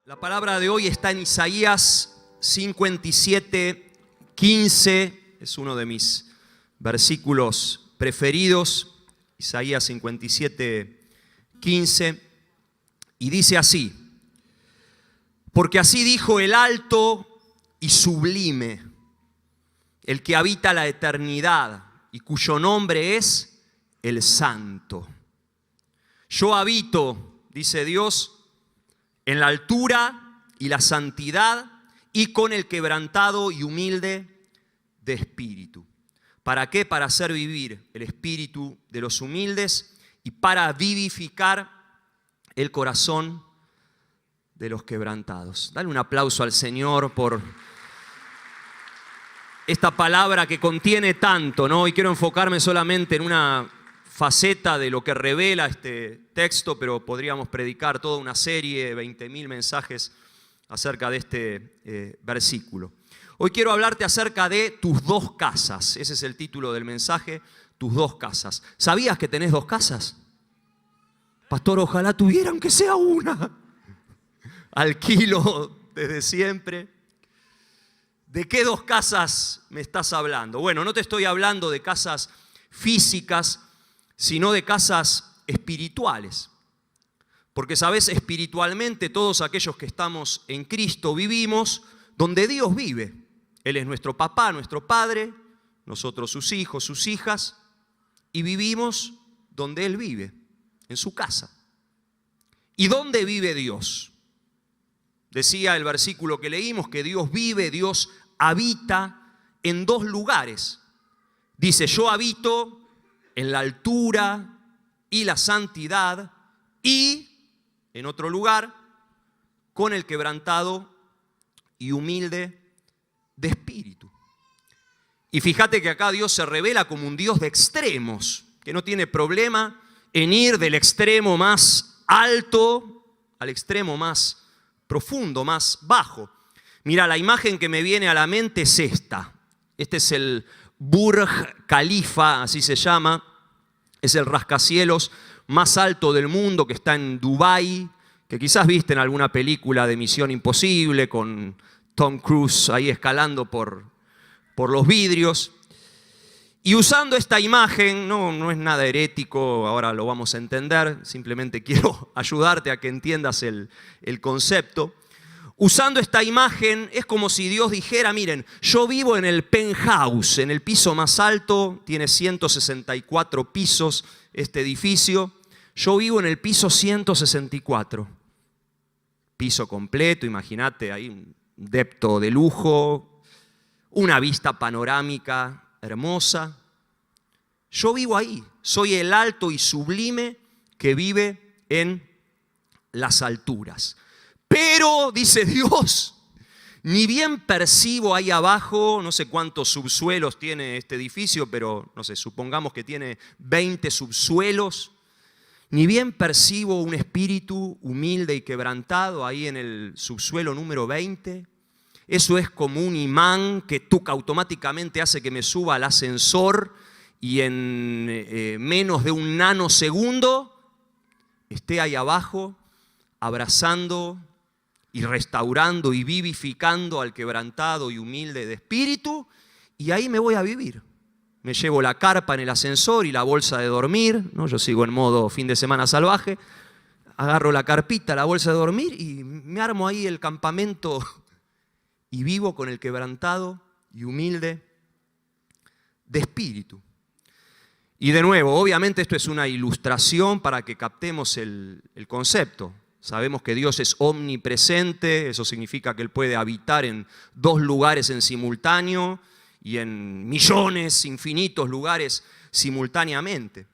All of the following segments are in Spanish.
La palabra de hoy está en Isaías 57:15. Es uno de mis versículos preferidos. Isaías 57:15. Y dice así: porque así dijo el alto y sublime, el que habita la eternidad y cuyo nombre es el Santo. Yo habito, dice Dios, en la altura y la santidad y con el quebrantado y humilde de espíritu. ¿Para qué? Para hacer vivir el espíritu de los humildes y para vivificar el corazón de los quebrantados. Dale un aplauso al Señor por esta palabra que contiene tanto, ¿no? Y quiero enfocarme solamente en una faceta de lo que revela este texto, pero podríamos predicar toda una serie, 20.000 mensajes acerca de este versículo. Hoy quiero hablarte acerca de tus dos casas. Ese es el título del mensaje, tus dos casas. ¿Sabías que tenés dos casas? Pastor, ojalá tuviera aunque sea una. Alquilo desde siempre. ¿De qué dos casas me estás hablando? Bueno, no te estoy hablando de casas físicas, sino de casas espirituales. Porque, ¿sabes? Espiritualmente todos aquellos que estamos en Cristo vivimos donde Dios vive. Él es nuestro papá, nuestro padre, nosotros sus hijos, sus hijas, y vivimos donde Él vive, en su casa. ¿Y dónde vive Dios? Decía el versículo que leímos que Dios vive, Dios habita en dos lugares. Dice, yo habito en la altura y la santidad y, en otro lugar, con el quebrantado y humilde de espíritu. Y fíjate que acá Dios se revela como un Dios de extremos, que no tiene problema en ir del extremo más alto al extremo más profundo, más bajo. Mira, la imagen que me viene a la mente es esta. Este es el Burj Khalifa, así se llama. Es el rascacielos más alto del mundo que está en Dubái, que quizás viste en alguna película de Misión Imposible con Tom Cruise ahí escalando por los vidrios. Y usando esta imagen, no es nada herético, ahora lo vamos a entender, simplemente quiero ayudarte a que entiendas el concepto. Usando esta imagen es como si Dios dijera, miren, yo vivo en el penthouse, en el piso más alto, tiene 164 pisos este edificio, yo vivo en el piso 164. Piso completo, imagínate, ahí un depto de lujo, una vista panorámica hermosa. Yo vivo ahí, soy el alto y sublime que vive en las alturas. Pero, dice Dios, ni bien percibo ahí abajo, no sé cuántos subsuelos tiene este edificio, pero no sé, supongamos que tiene 20 subsuelos. Ni bien percibo un espíritu humilde y quebrantado ahí en el subsuelo número 20. Eso es como un imán que toca automáticamente, hace que me suba al ascensor y en menos de un nanosegundo esté ahí abajo abrazando y restaurando y vivificando al quebrantado y humilde de espíritu, y ahí me voy a vivir. Me llevo la carpa en el ascensor y la bolsa de dormir, ¿no? Yo sigo en modo fin de semana salvaje, agarro la carpita, la bolsa de dormir y me armo ahí el campamento y vivo con el quebrantado y humilde de espíritu. Y de nuevo, obviamente esto es una ilustración para que captemos el concepto. Sabemos que Dios es omnipresente, eso significa que Él puede habitar en dos lugares en simultáneo y en millones, infinitos lugares simultáneamente.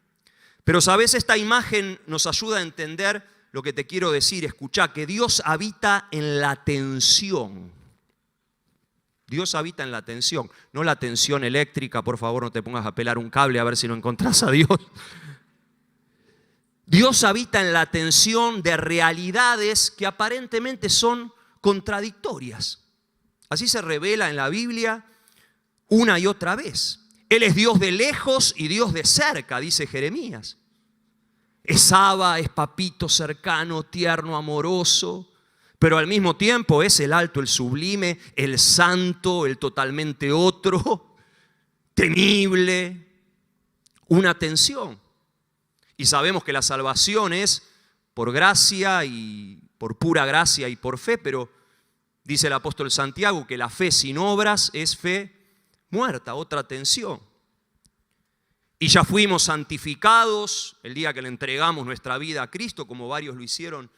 Pero sabes, esta imagen nos ayuda a entender lo que te quiero decir. Escuchá, que Dios habita en la tensión. Dios habita en la tensión, no la tensión eléctrica. Por favor, no te pongas a pelar un cable a ver si no encontrás a Dios. Dios habita en la tensión de realidades que aparentemente son contradictorias. Así se revela en la Biblia una y otra vez. Él es Dios de lejos y Dios de cerca, dice Jeremías. Es Abba, es papito cercano, tierno, amoroso, pero al mismo tiempo es el alto, el sublime, el santo, el totalmente otro, temible, una tensión. Y sabemos que la salvación es por gracia y por pura gracia y por fe, pero dice el apóstol Santiago que la fe sin obras es fe muerta, otra tensión. Y ya fuimos santificados el día que le entregamos nuestra vida a Cristo, como varios lo hicieron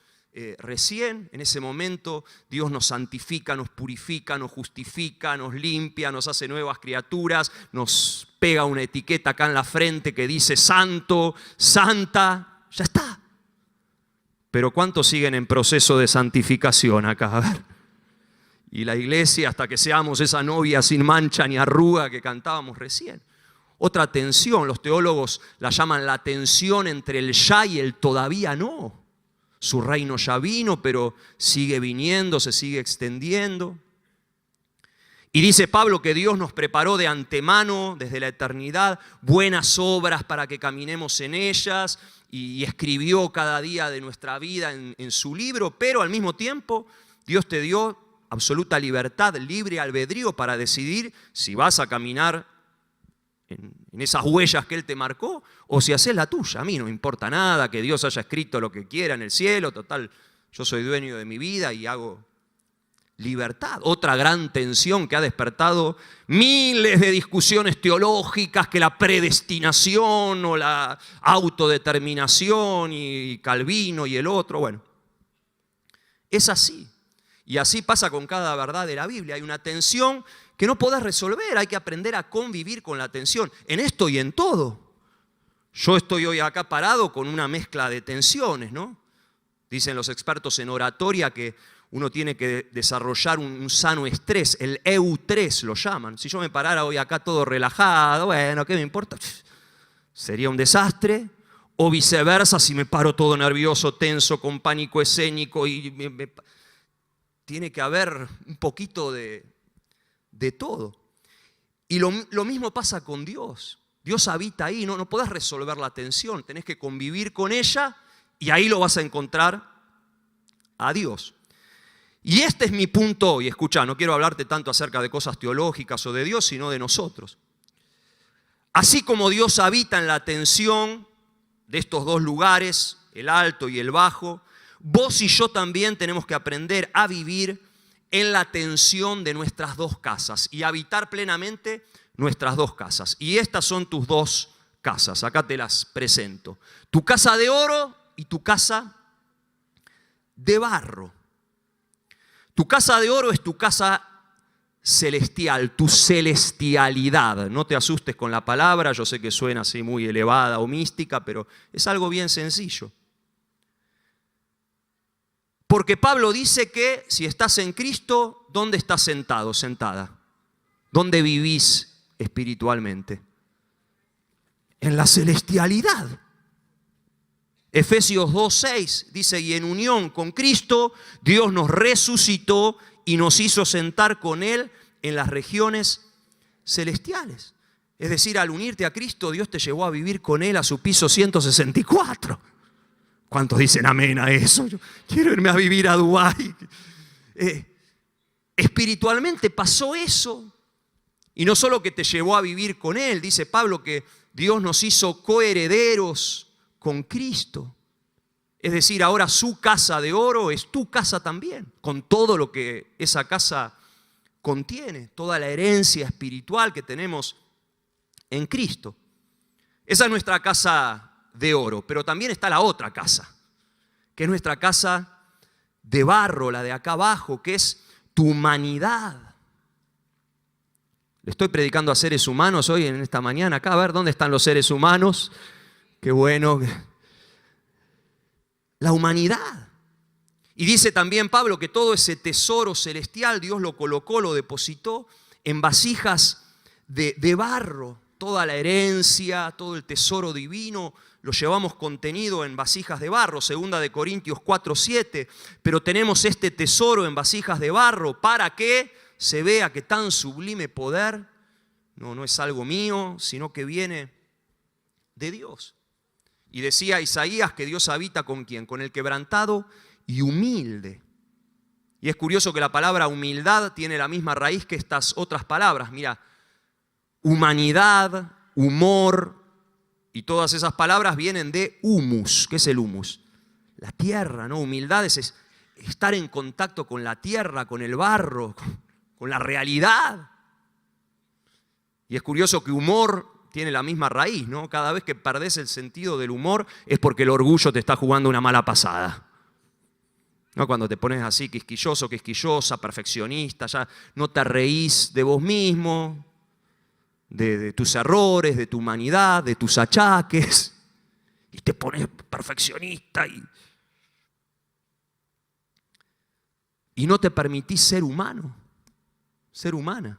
recién. En ese momento Dios nos santifica, nos purifica, nos justifica, nos limpia, nos hace nuevas criaturas, nos pega una etiqueta acá en la frente que dice santo, santa, ya está. Pero ¿cuántos siguen en proceso de santificación acá? A ver. Y la iglesia hasta que seamos esa novia sin mancha ni arruga que cantábamos recién. Otra tensión, los teólogos la llaman la tensión entre el ya y el todavía no. Su reino ya vino, pero sigue viniendo, se sigue extendiendo. Y dice Pablo que Dios nos preparó de antemano, desde la eternidad, buenas obras para que caminemos en ellas, y escribió cada día de nuestra vida en su libro, pero al mismo tiempo Dios te dio absoluta libertad, libre albedrío para decidir si vas a caminar en esas huellas que Él te marcó o si haces la tuya. A mí no me importa nada que Dios haya escrito lo que quiera en el cielo, total, yo soy dueño de mi vida y hago libertad. Otra gran tensión que ha despertado miles de discusiones teológicas, que la predestinación o la autodeterminación y Calvino y el otro, bueno, es así. Y así pasa con cada verdad de la Biblia. Hay una tensión que no podés resolver, hay que aprender a convivir con la tensión, en esto y en todo. Yo estoy hoy acá parado con una mezcla de tensiones, ¿no? Dicen los expertos en oratoria que uno tiene que desarrollar un sano estrés, el EU3 lo llaman. Si yo me parara hoy acá todo relajado, bueno, ¿qué me importa? Sería un desastre. O viceversa, si me paro todo nervioso, tenso, con pánico escénico. Tiene que haber un poquito de todo. Y lo mismo pasa con Dios. Dios habita ahí, no podés resolver la tensión, tenés que convivir con ella y ahí lo vas a encontrar a Dios. Y este es mi punto hoy. Escucha, no quiero hablarte tanto acerca de cosas teológicas o de Dios, sino de nosotros. Así como Dios habita en la tensión de estos dos lugares, el alto y el bajo, vos y yo también tenemos que aprender a vivir en la tensión de nuestras dos casas y habitar plenamente nuestras dos casas. Y estas son tus dos casas, acá te las presento. Tu casa de oro y tu casa de barro. Tu casa de oro es tu casa celestial, tu celestialidad. No te asustes con la palabra, yo sé que suena así muy elevada o mística, pero es algo bien sencillo. Porque Pablo dice que si estás en Cristo, ¿dónde estás sentado, sentada? ¿Dónde vivís espiritualmente? En la celestialidad. Efesios 2:6 dice, y en unión con Cristo, Dios nos resucitó y nos hizo sentar con Él en las regiones celestiales. Es decir, al unirte a Cristo, Dios te llevó a vivir con Él a su piso 164. ¿Cuántos dicen amén a eso? Yo quiero irme a vivir a Dubái. Espiritualmente pasó eso. Y no solo que te llevó a vivir con Él, dice Pablo que Dios nos hizo coherederos con Cristo. Es decir, ahora su casa de oro es tu casa también, con todo lo que esa casa contiene, toda la herencia espiritual que tenemos en Cristo. Esa es nuestra casa de oro, pero también está la otra casa, que es nuestra casa de barro, la de acá abajo, que es tu humanidad. Le estoy predicando a seres humanos hoy en esta mañana acá, a ver dónde están los seres humanos. Qué bueno. La humanidad. Y dice también Pablo que todo ese tesoro celestial Dios lo colocó, lo depositó en vasijas de barro. Toda la herencia, todo el tesoro divino lo llevamos contenido en vasijas de barro, 2 de Corintios 4:7. Pero tenemos este tesoro en vasijas de barro para que se vea que tan sublime poder no es algo mío, sino que viene de Dios. Y decía Isaías que Dios habita ¿con quién? Con el quebrantado y humilde Y es curioso que la palabra humildad tiene la misma raíz que estas otras palabras. Mira, humanidad, humor, y todas esas palabras vienen de humus. ¿Qué es el humus? La tierra, ¿no? Humildad es estar en contacto con la tierra, con el barro, con la realidad. Y es curioso que humor tiene la misma raíz, ¿no? Cada vez que perdés el sentido del humor es porque el orgullo te está jugando una mala pasada. ¿No? Cuando te pones así quisquilloso, quisquillosa, perfeccionista, ya no te reís de vos mismo, de tus errores, de tu humanidad, de tus achaques, y te pones perfeccionista y no te permitís ser humano, ser humana.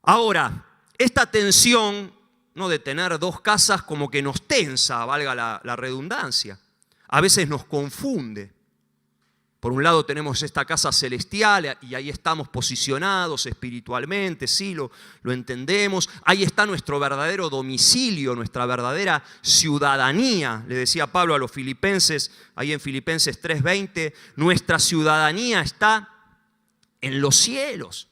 Ahora, esta tensión, ¿no?, de tener dos casas como que nos tensa, valga la redundancia. A veces nos confunde. Por un lado tenemos esta casa celestial y ahí estamos posicionados espiritualmente, sí, lo entendemos. Ahí está nuestro verdadero domicilio, nuestra verdadera ciudadanía. Le decía Pablo a los filipenses, ahí en Filipenses 3:20, nuestra ciudadanía está en los cielos.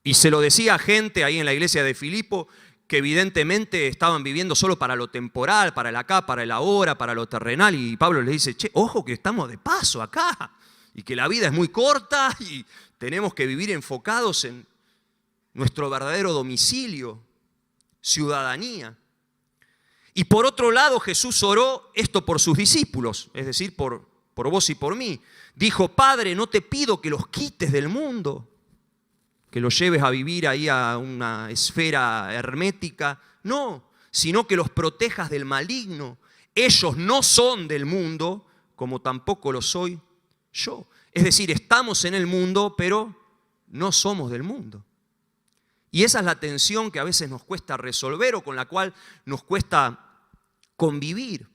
Y se lo decía a gente ahí en la iglesia de Filipo que evidentemente estaban viviendo solo para lo temporal, para el acá, para el ahora, para lo terrenal. Y Pablo les dice, che, ojo que estamos de paso acá y que la vida es muy corta y tenemos que vivir enfocados en nuestro verdadero domicilio, ciudadanía. Y por otro lado, Jesús oró esto por sus discípulos, es decir, por vos y por mí. Dijo, Padre, no te pido que los quites del mundo, que los lleves a vivir ahí a una esfera hermética. No, sino que los protejas del maligno. Ellos no son del mundo, como tampoco lo soy yo. Es decir, estamos en el mundo, pero no somos del mundo. Y esa es la tensión que a veces nos cuesta resolver o con la cual nos cuesta convivir.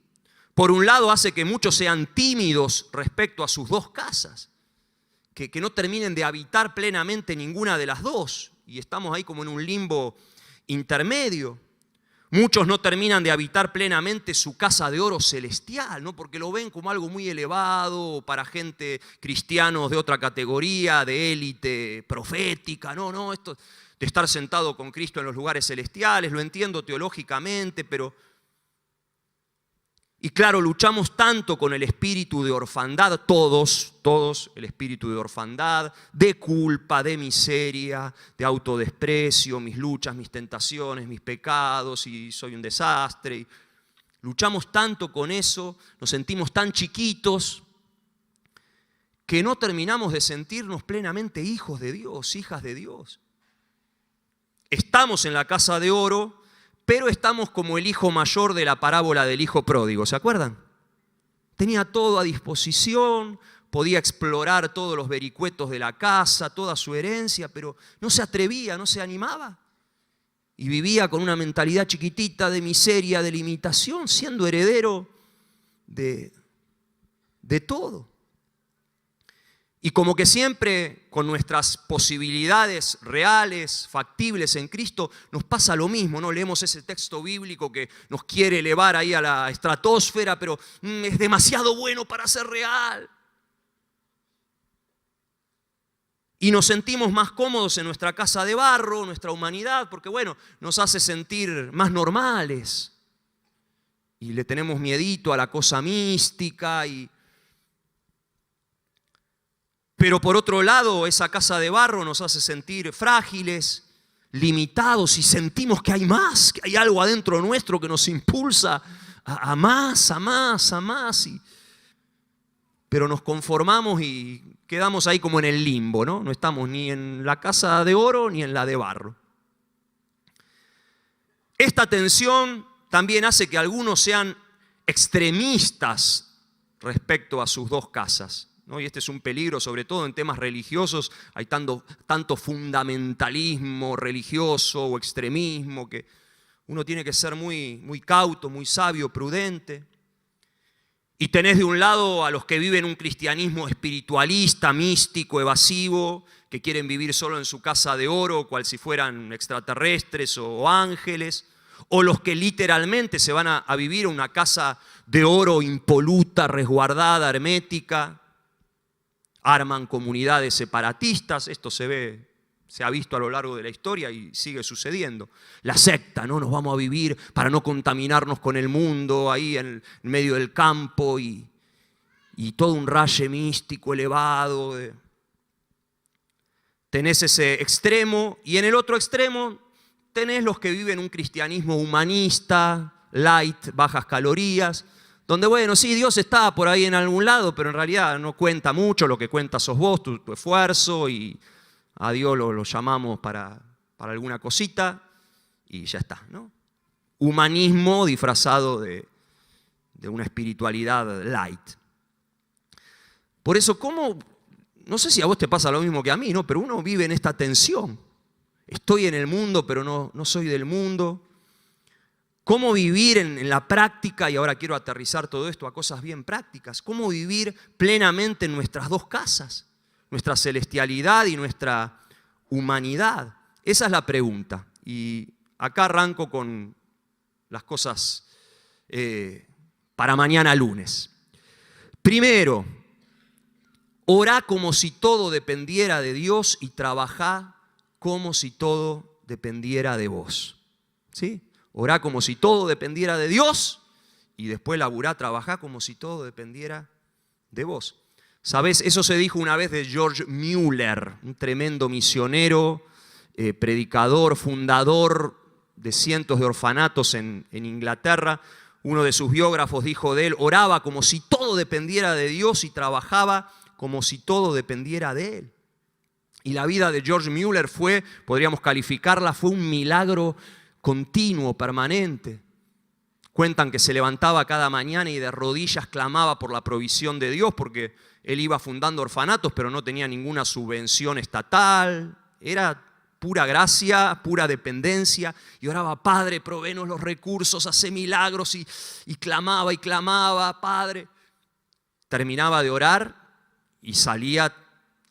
Por un lado, hace que muchos sean tímidos respecto a sus dos casas. Que no terminen de habitar plenamente ninguna de las dos. Y estamos ahí como en un limbo intermedio. Muchos no terminan de habitar plenamente su casa de oro celestial, ¿no? Porque lo ven como algo muy elevado para gente cristianos de otra categoría, de élite profética. No, esto de estar sentado con Cristo en los lugares celestiales, lo entiendo teológicamente, pero... Y claro, luchamos tanto con el espíritu de orfandad, todos, el espíritu de orfandad, de culpa, de miseria, de autodesprecio, mis luchas, mis tentaciones, mis pecados, y soy un desastre. Y luchamos tanto con eso, nos sentimos tan chiquitos, que no terminamos de sentirnos plenamente hijos de Dios, hijas de Dios. Estamos en la casa de oro, pero estamos como el hijo mayor de la parábola del hijo pródigo, ¿se acuerdan? Tenía todo a disposición, podía explorar todos los vericuetos de la casa, toda su herencia, pero no se atrevía, no se animaba. Y vivía con una mentalidad chiquitita de miseria, de limitación, siendo heredero de todo. Y como que siempre con nuestras posibilidades reales, factibles en Cristo, nos pasa lo mismo, ¿no? Leemos ese texto bíblico que nos quiere elevar ahí a la estratosfera, pero es demasiado bueno para ser real. Y nos sentimos más cómodos en nuestra casa de barro, nuestra humanidad, porque bueno, nos hace sentir más normales. Y le tenemos miedito a la cosa mística Pero por otro lado, esa casa de barro nos hace sentir frágiles, limitados y sentimos que hay más, que hay algo adentro nuestro que nos impulsa a más. Pero nos conformamos y quedamos ahí como en el limbo, ¿no? No estamos ni en la casa de oro ni en la de barro. Esta tensión también hace que algunos sean extremistas respecto a sus dos casas, ¿no? Y este es un peligro, sobre todo en temas religiosos. Hay tanto fundamentalismo religioso o extremismo que uno tiene que ser muy, muy cauto, muy sabio, prudente. Y tenés de un lado a los que viven un cristianismo espiritualista, místico, evasivo, que quieren vivir solo en su casa de oro, cual si fueran extraterrestres o ángeles, o los que literalmente se van a vivir en una casa de oro impoluta, resguardada, hermética. arman comunidades separatistas. Esto se ha visto a lo largo de la historia y sigue sucediendo. La secta, ¿no? Nos vamos a vivir para no contaminarnos con el mundo ahí en medio del campo y todo un raye místico elevado. Tenés ese extremo y en el otro extremo tenés los que viven un cristianismo humanista, light, bajas calorías, donde bueno, sí, Dios está por ahí en algún lado, pero en realidad no cuenta mucho, lo que cuenta sos vos, tu esfuerzo, y a Dios lo llamamos para alguna cosita y ya está, ¿no? Humanismo disfrazado de una espiritualidad light. Por eso, no sé si a vos te pasa lo mismo que a mí, ¿no? Pero uno vive en esta tensión. Estoy en el mundo, pero no soy del mundo. ¿Cómo vivir en la práctica? Y ahora quiero aterrizar todo esto a cosas bien prácticas. ¿Cómo vivir plenamente en nuestras dos casas? Nuestra celestialidad y nuestra humanidad. Esa es la pregunta. Y acá arranco con las cosas para mañana lunes. Primero, orá como si todo dependiera de Dios y trabajá como si todo dependiera de vos. ¿Sí? Orá como si todo dependiera de Dios y después laburá, trabajá como si todo dependiera de vos. ¿Sabés? Eso se dijo una vez de George Mueller, un tremendo misionero, predicador, fundador de cientos de orfanatos en Inglaterra. Uno de sus biógrafos dijo de él: oraba como si todo dependiera de Dios y trabajaba como si todo dependiera de él. Y la vida de George Mueller podríamos calificarla, fue un milagro continuo, permanente. Cuentan que se levantaba cada mañana y de rodillas clamaba por la provisión de Dios, porque él iba fundando orfanatos, pero no tenía ninguna subvención estatal. Era pura gracia, pura dependencia. Y oraba: Padre, provéenos los recursos, hace milagros. Y clamaba, Padre. Terminaba de orar y salía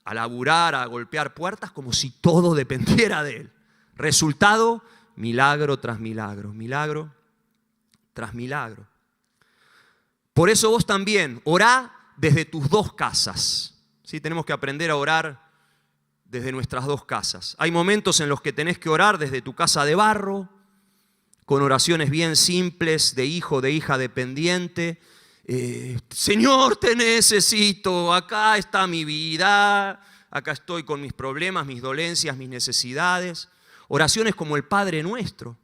a laburar, a golpear puertas como si todo dependiera de él. Resultado: milagro tras milagro, milagro tras milagro. Por eso vos también orá desde tus dos casas. ¿Sí? Tenemos que aprender a orar desde nuestras dos casas. Hay momentos en los que tenés que orar desde tu casa de barro, con oraciones bien simples de hijo, de hija dependiente. Señor, te necesito, acá está mi vida, acá estoy con mis problemas, mis dolencias, mis necesidades. Oraciones como el Padre Nuestro,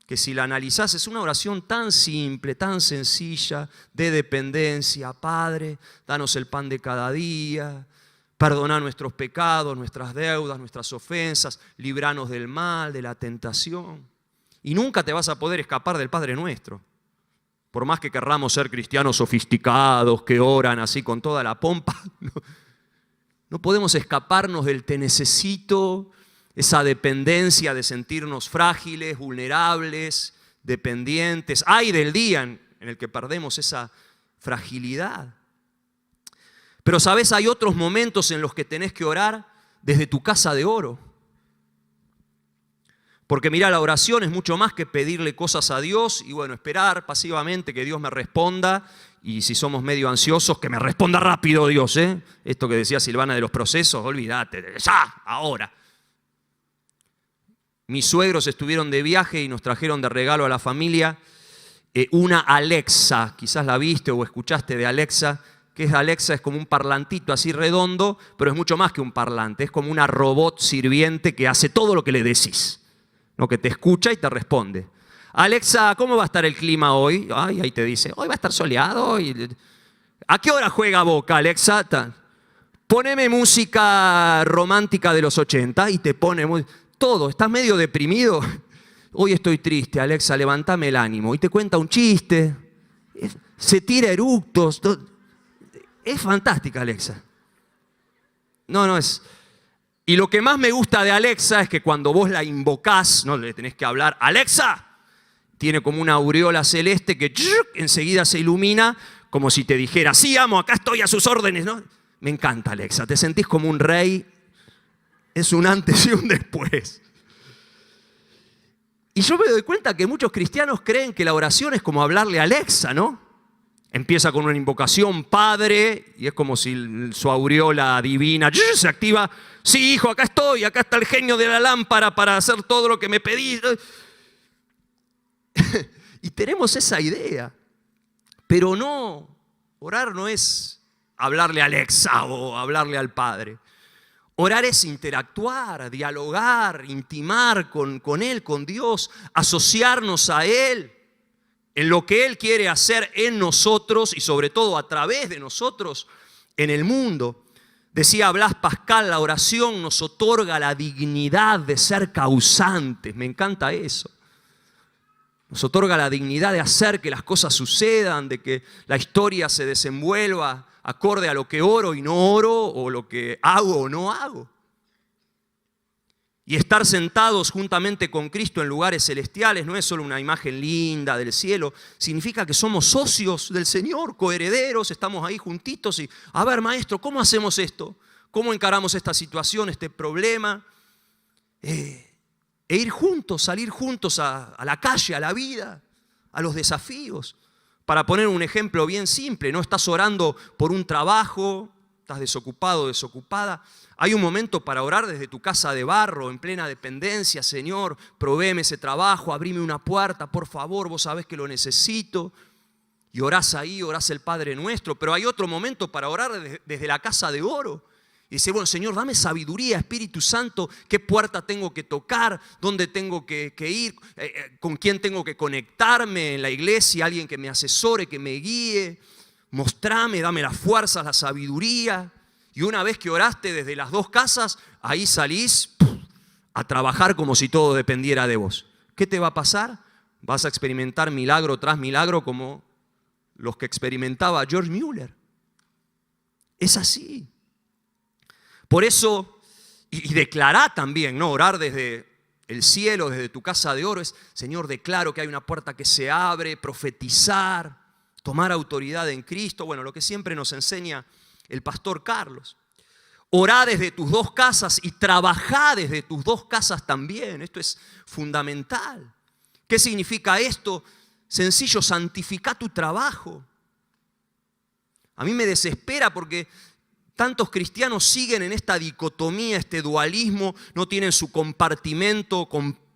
que si la analizás es una oración tan simple, tan sencilla, de dependencia. Padre, danos el pan de cada día, perdona nuestros pecados, nuestras deudas, nuestras ofensas, líbranos del mal, de la tentación. Y nunca te vas a poder escapar del Padre Nuestro. Por más que querramos ser cristianos sofisticados, que oran así con toda la pompa, no podemos escaparnos del te necesito, esa dependencia de sentirnos frágiles, vulnerables, dependientes. Ay del día en el que perdemos esa fragilidad. Pero sabes, hay otros momentos en los que tenés que orar desde tu casa de oro. Porque mira, la oración es mucho más que pedirle cosas a Dios y bueno, esperar pasivamente que Dios me responda, y si somos medio ansiosos, que me responda rápido Dios, ¿eh? Esto que decía Silvana de los procesos, olvídate, ya, ahora. Mis suegros estuvieron de viaje y nos trajeron de regalo a la familia una Alexa. Quizás la viste o escuchaste de Alexa. ¿Qué es Alexa? Es como un parlantito así redondo, pero es mucho más que un parlante. Es como una robot sirviente que hace todo lo que le decís. ¿No? Que te escucha y te responde. Alexa, ¿cómo va a estar el clima hoy? Ay, ahí te dice, hoy va a estar soleado. ¿A qué hora juega Boca, Alexa? Poneme música romántica de los 80 y te pone todo. ¿Estás medio deprimido? Hoy estoy triste, Alexa, levantame el ánimo. Y te cuenta un chiste. Se tira eructos. Es fantástica, Alexa. No es... Y lo que más me gusta de Alexa es que cuando vos la invocás, no le tenés que hablar, ¡Alexa! Tiene como una aureola celeste que enseguida se ilumina, como si te dijera, sí, amo, acá estoy a sus órdenes, ¿no? Me encanta Alexa, te sentís como un rey, es un antes y un después. Y yo me doy cuenta que muchos cristianos creen que la oración es como hablarle a Alexa, ¿no? Empieza con una invocación, Padre, y es como si su aureola divina se activa. Sí, hijo, acá estoy, acá está el genio de la lámpara para hacer todo lo que me pedís. Y tenemos esa idea. Pero no, orar no es hablarle a Alexa o hablarle al Padre. Orar es interactuar, dialogar, intimar con Él, con Dios, asociarnos a Él en lo que Él quiere hacer en nosotros y sobre todo a través de nosotros en el mundo. Decía Blas Pascal, la oración nos otorga la dignidad de ser causantes. Me encanta eso. Nos otorga la dignidad de hacer que las cosas sucedan, de que la historia se desenvuelva acorde a lo que oro y no oro, o lo que hago o no hago. Y estar sentados juntamente con Cristo en lugares celestiales no es solo una imagen linda del cielo, significa que somos socios del Señor, coherederos, estamos ahí juntitos y, a ver, maestro, ¿cómo hacemos esto? ¿Cómo encaramos esta situación, este problema? E ir juntos, salir juntos a la calle, a la vida, a los desafíos. Para poner un ejemplo bien simple, ¿no? Estás orando por un trabajo, estás desocupado, desocupada. Hay un momento para orar desde tu casa de barro, en plena dependencia. Señor, provéeme ese trabajo, abrime una puerta, por favor, vos sabés que lo necesito. Y orás ahí, orás el Padre Nuestro. Pero hay otro momento para orar desde la casa de oro. Y dice, bueno, Señor, dame sabiduría, Espíritu Santo, qué puerta tengo que tocar, dónde tengo que ir, con quién tengo que conectarme en la iglesia, alguien que me asesore, que me guíe. Mostrame, dame las fuerzas, la sabiduría. Y una vez que oraste desde las dos casas, ahí salís a trabajar como si todo dependiera de vos. ¿Qué te va a pasar? Vas a experimentar milagro tras milagro como los que experimentaba George Mueller. Es así. Por eso, y declará también, ¿no? Orar desde el cielo, desde tu casa de oro, es, Señor, declaro que hay una puerta que se abre, profetizar, tomar autoridad en Cristo. Bueno, lo que siempre nos enseña el pastor Carlos. Orá desde tus dos casas y trabajá desde tus dos casas también. Esto es fundamental. ¿Qué significa esto? Sencillo, santificá tu trabajo. A mí me desespera porque tantos cristianos siguen en esta dicotomía, este dualismo, no tienen su compartimento,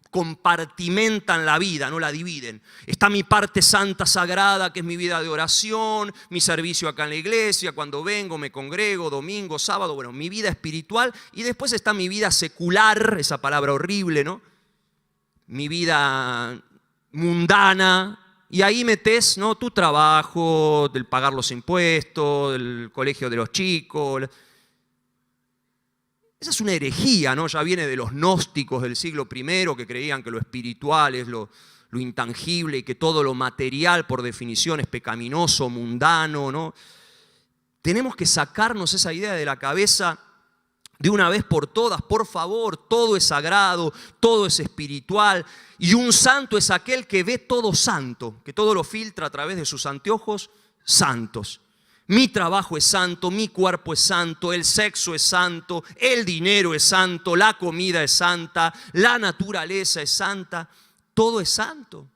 compartimentan la vida, no la dividen. Está mi parte santa, sagrada, que es mi vida de oración, mi servicio acá en la iglesia, cuando vengo, me congrego, domingo, sábado, bueno, mi vida espiritual, y después está mi vida secular, esa palabra horrible, ¿no? Mi vida mundana. Y ahí metes, ¿no? Tu trabajo, el pagar los impuestos, el colegio de los chicos. Esa es una herejía, ¿no? Ya viene de los gnósticos del siglo I que creían que lo espiritual es lo intangible y que todo lo material por definición es pecaminoso, mundano, ¿no? Tenemos que sacarnos esa idea de la cabeza de una vez por todas, por favor. Todo es sagrado, todo es espiritual. Y un santo es aquel que ve todo santo, que todo lo filtra a través de sus anteojos santos. Mi trabajo es santo, mi cuerpo es santo, el sexo es santo, el dinero es santo, la comida es santa, la naturaleza es santa, todo es santo.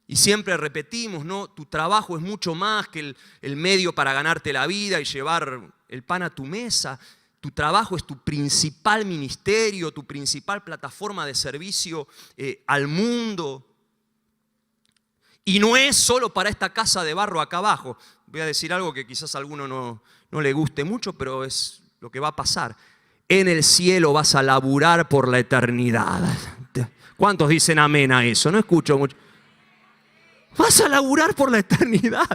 Y siempre repetimos, ¿no? Tu trabajo es mucho más que el medio para ganarte la vida y llevar el pan a tu mesa. Tu trabajo es tu principal ministerio, tu principal plataforma de servicio al mundo. Y no es solo para esta casa de barro acá abajo. Voy a decir algo que quizás a alguno no le guste mucho, pero es lo que va a pasar. En el cielo vas a laburar por la eternidad. ¿Cuántos dicen amén a eso? No escucho mucho. Vas a laburar por la eternidad.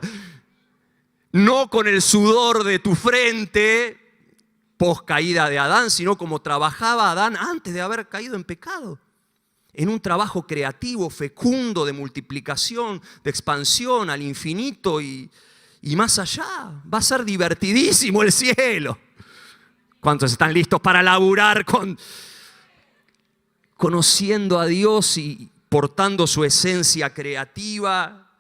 No con el sudor de tu frente post caída de Adán, sino como trabajaba Adán antes de haber caído en pecado. En un trabajo creativo, fecundo, de multiplicación, de expansión al infinito y más allá. Va a ser divertidísimo el cielo. ¿Cuántos están listos para laburar conociendo a Dios y portando su esencia creativa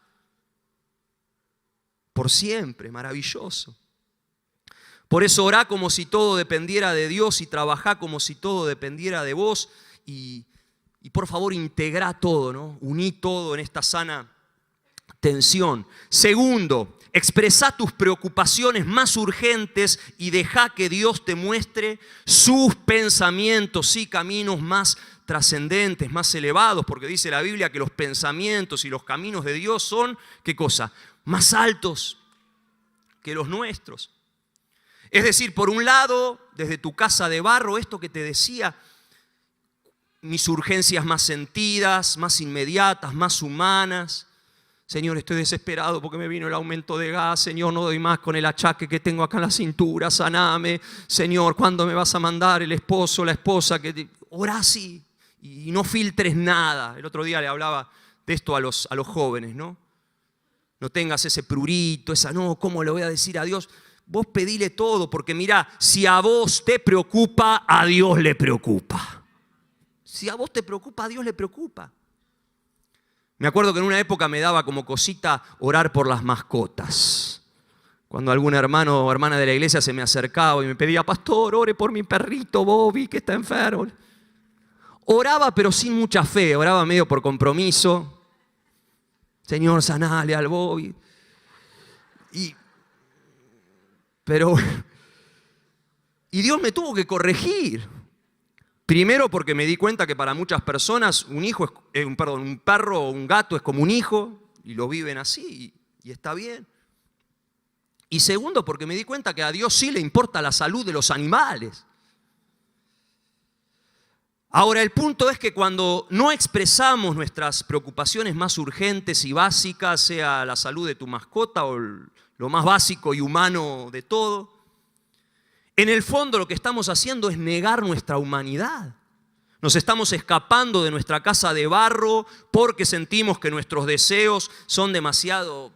por siempre? Maravilloso. Por eso orá como si todo dependiera de Dios y trabajá como si todo dependiera de vos y por favor integrá todo, ¿no? Uní todo en esta sana tensión. Segundo, expresá tus preocupaciones más urgentes y deja que Dios te muestre sus pensamientos y caminos más trascendentes, más elevados, porque dice la Biblia que los pensamientos y los caminos de Dios son, ¿qué cosa? Más altos que los nuestros. Es decir, por un lado, desde tu casa de barro, esto que te decía, mis urgencias más sentidas, más inmediatas, más humanas. Señor, estoy desesperado porque me vino el aumento de gas. Señor, no doy más con el achaque que tengo acá en la cintura. Saname. Señor, ¿cuándo me vas a mandar el esposo, la esposa? Orá así y no filtres nada. El otro día le hablaba de esto a los jóvenes, ¿no? No tengas ese prurito, no, ¿cómo le voy a decir a Dios? Vos pedile todo, porque mirá, si a vos te preocupa, a Dios le preocupa. Si a vos te preocupa, a Dios le preocupa. Me acuerdo que en una época me daba como cosita orar por las mascotas. Cuando algún hermano o hermana de la iglesia se me acercaba y me pedía, pastor, ore por mi perrito Bobby que está enfermo. Oraba pero sin mucha fe, oraba medio por compromiso. Señor, sanale al Bobby. Y Dios me tuvo que corregir. Primero porque me di cuenta que para muchas personas un perro o un gato es como un hijo y lo viven así y está bien. Y segundo porque me di cuenta que a Dios sí le importa la salud de los animales. Ahora, el punto es que cuando no expresamos nuestras preocupaciones más urgentes y básicas, sea la salud de tu mascota o lo más básico y humano de todo, en el fondo lo que estamos haciendo es negar nuestra humanidad. Nos estamos escapando de nuestra casa de barro porque sentimos que nuestros deseos son demasiado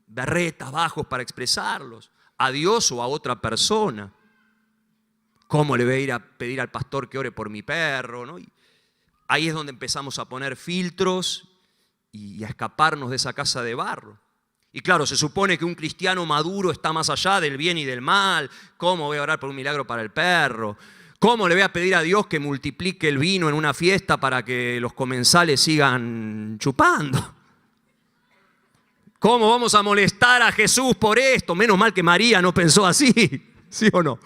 berretas, bajos para expresarlos a Dios o a otra persona. ¿Cómo le voy a ir a pedir al pastor que ore por mi perro? ¿No? Y ahí es donde empezamos a poner filtros y a escaparnos de esa casa de barro. Y claro, se supone que un cristiano maduro está más allá del bien y del mal. ¿Cómo voy a orar por un milagro para el perro? ¿Cómo le voy a pedir a Dios que multiplique el vino en una fiesta para que los comensales sigan chupando? ¿Cómo vamos a molestar a Jesús por esto? Menos mal que María no pensó así, ¿sí o no?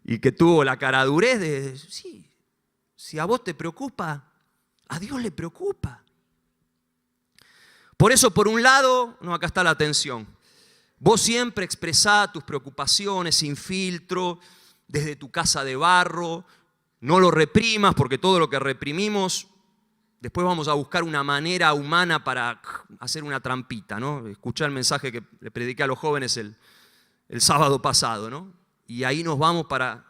Y que tuvo la caradurez de, sí, si a vos te preocupa, a Dios le preocupa. Por eso, por un lado, acá está la atención. Vos siempre expresá tus preocupaciones sin filtro, desde tu casa de barro. No lo reprimas, porque todo lo que reprimimos, después vamos a buscar una manera humana para hacer una trampita, ¿no? Escuché el mensaje que le prediqué a los jóvenes el sábado pasado, ¿no? Y ahí nos vamos para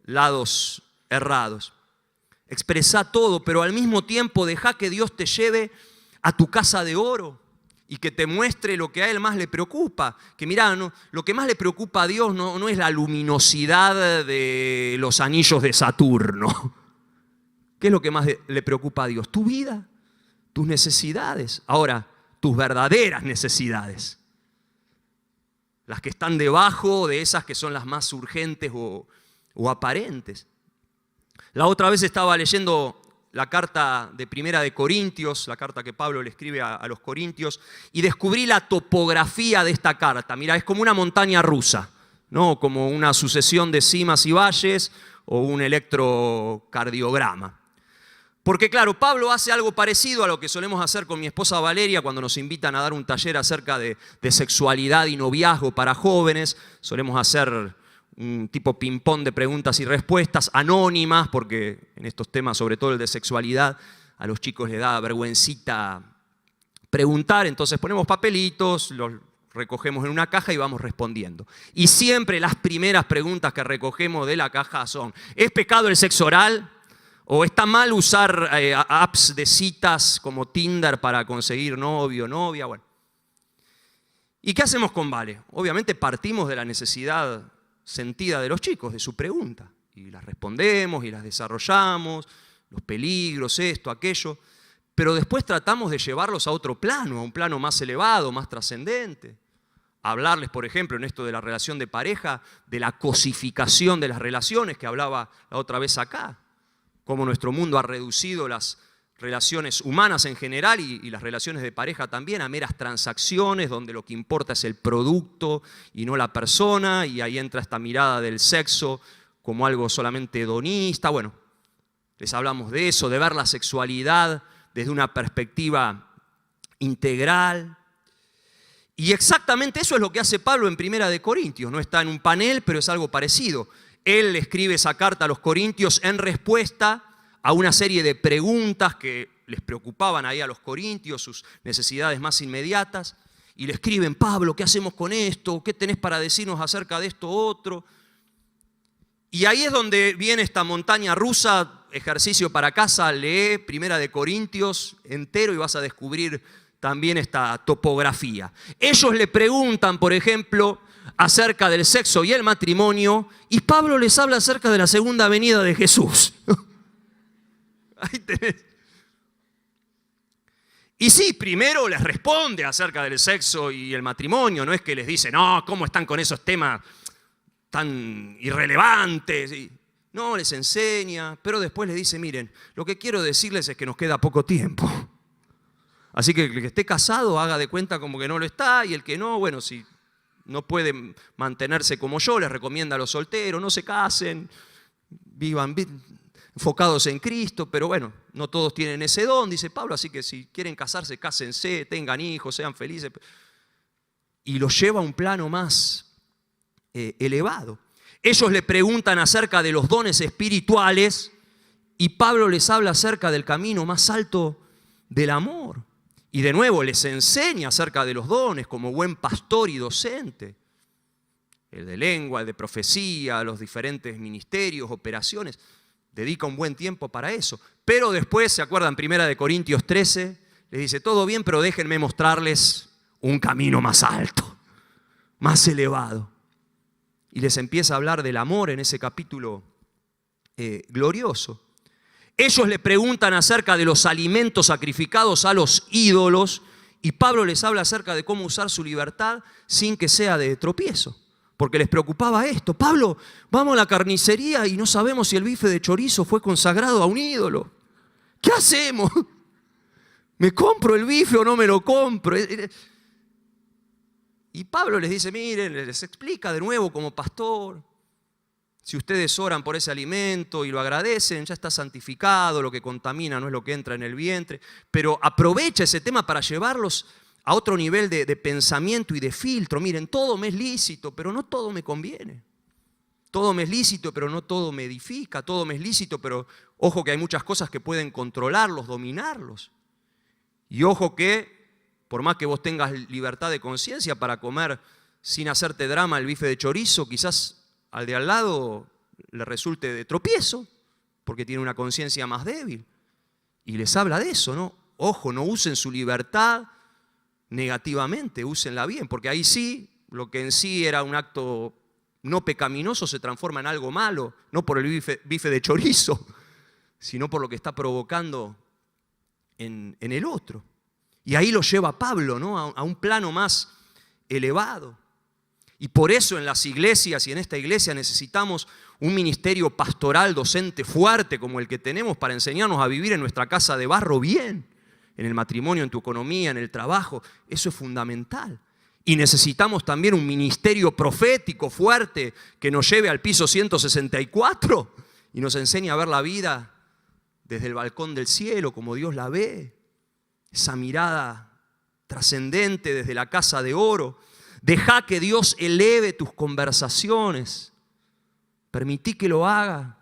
lados errados. Expresá todo, pero al mismo tiempo dejá que Dios te lleve a tu casa de oro y que te muestre lo que a Él más le preocupa. Que mirá, lo que más le preocupa a Dios no es la luminosidad de los anillos de Saturno. ¿Qué es lo que más le preocupa a Dios? Tu vida, tus necesidades. Ahora, tus verdaderas necesidades. Las que están debajo de esas que son las más urgentes o aparentes. La otra vez estaba leyendo la carta de Primera de Corintios, la carta que Pablo le escribe a los Corintios, y descubrí la topografía de esta carta. Mira, es como una montaña rusa, ¿no? Como una sucesión de cimas y valles o un electrocardiograma. Porque claro, Pablo hace algo parecido a lo que solemos hacer con mi esposa Valeria cuando nos invitan a dar un taller acerca de sexualidad y noviazgo para jóvenes. Solemos hacer un tipo ping-pong de preguntas y respuestas anónimas, porque en estos temas, sobre todo el de sexualidad, a los chicos les da vergüencita preguntar. Entonces ponemos papelitos, los recogemos en una caja y vamos respondiendo. Y siempre las primeras preguntas que recogemos de la caja son: ¿es pecado el sexo oral? ¿O está mal usar apps de citas como Tinder para conseguir novio o novia? Bueno. ¿Y qué hacemos con Vale? Obviamente partimos de la necesidad sentida de los chicos, de su pregunta. Y las respondemos y las desarrollamos, los peligros, esto, aquello. Pero después tratamos de llevarlos a otro plano, a un plano más elevado, más trascendente. Hablarles, por ejemplo, en esto de la relación de pareja, de la cosificación de las relaciones que hablaba la otra vez acá. Cómo nuestro mundo ha reducido las relaciones humanas en general y las relaciones de pareja también, a meras transacciones donde lo que importa es el producto y no la persona, y ahí entra esta mirada del sexo como algo solamente hedonista. Bueno, les hablamos de eso, de ver la sexualidad desde una perspectiva integral. Y exactamente eso es lo que hace Pablo en 1 Corintios. No está en un panel, pero es algo parecido. Él le escribe esa carta a los corintios en respuesta a una serie de preguntas que les preocupaban ahí a los corintios, sus necesidades más inmediatas. Y le escriben: Pablo, ¿qué hacemos con esto? ¿Qué tenés para decirnos acerca de esto otro? Y ahí es donde viene esta montaña rusa. Ejercicio para casa, lee 1 Corintios entero y vas a descubrir también esta topografía. Ellos le preguntan, por ejemplo, acerca del sexo y el matrimonio, y Pablo les habla acerca de la segunda venida de Jesús. Ahí tenés. Y sí, primero les responde acerca del sexo y el matrimonio, no es que les dice: no, ¿cómo están con esos temas tan irrelevantes? No, les enseña, pero después les dice: miren, lo que quiero decirles es que nos queda poco tiempo. Así que el que esté casado haga de cuenta como que no lo está, y el que no, bueno, si no puede mantenerse como yo, les recomienda a los solteros: no se casen, vivan enfocados en Cristo, pero bueno, no todos tienen ese don, dice Pablo, así que si quieren casarse, cásense, tengan hijos, sean felices. Y los lleva a un plano más elevado. Ellos le preguntan acerca de los dones espirituales y Pablo les habla acerca del camino más alto del amor. Y de nuevo les enseña acerca de los dones como buen pastor y docente. El de lengua, el de profecía, los diferentes ministerios, operaciones. Dedica un buen tiempo para eso. Pero después, ¿se acuerdan? 1 Corintios 13, les dice: todo bien, pero déjenme mostrarles un camino más alto, más elevado. Y les empieza a hablar del amor en ese capítulo glorioso. Ellos le preguntan acerca de los alimentos sacrificados a los ídolos y Pablo les habla acerca de cómo usar su libertad sin que sea de tropiezo. Porque les preocupaba esto: Pablo, vamos a la carnicería y no sabemos si el bife de chorizo fue consagrado a un ídolo. ¿Qué hacemos? ¿Me compro el bife o no me lo compro? Y Pablo les dice: miren, les explica de nuevo como pastor, si ustedes oran por ese alimento y lo agradecen, ya está santificado, lo que contamina no es lo que entra en el vientre, pero aprovecha ese tema para llevarlos a otro nivel de pensamiento y de filtro. Miren, todo me es lícito, pero no todo me conviene. Todo me es lícito, pero no todo me edifica. Todo me es lícito, pero ojo que hay muchas cosas que pueden controlarlos, dominarlos. Y ojo que por más que vos tengas libertad de conciencia para comer sin hacerte drama el bife de chorizo, quizás al de al lado le resulte de tropiezo, porque tiene una conciencia más débil. Y les habla de eso, ¿no? Ojo, no usen su libertad negativamente, úsenla bien, porque ahí sí, lo que en sí era un acto no pecaminoso se transforma en algo malo, no por el bife de chorizo, sino por lo que está provocando en el otro. Y ahí lo lleva Pablo, ¿no? A un plano más elevado. Y por eso en las iglesias y en esta iglesia necesitamos un ministerio pastoral docente fuerte como el que tenemos para enseñarnos a vivir en nuestra casa de barro bien, en el matrimonio, en tu economía, en el trabajo. Eso es fundamental. Y necesitamos también un ministerio profético fuerte que nos lleve al piso 164 y nos enseñe a ver la vida desde el balcón del cielo como Dios la ve. Esa mirada trascendente desde la casa de oro. Deja que Dios eleve tus conversaciones. Permití que lo haga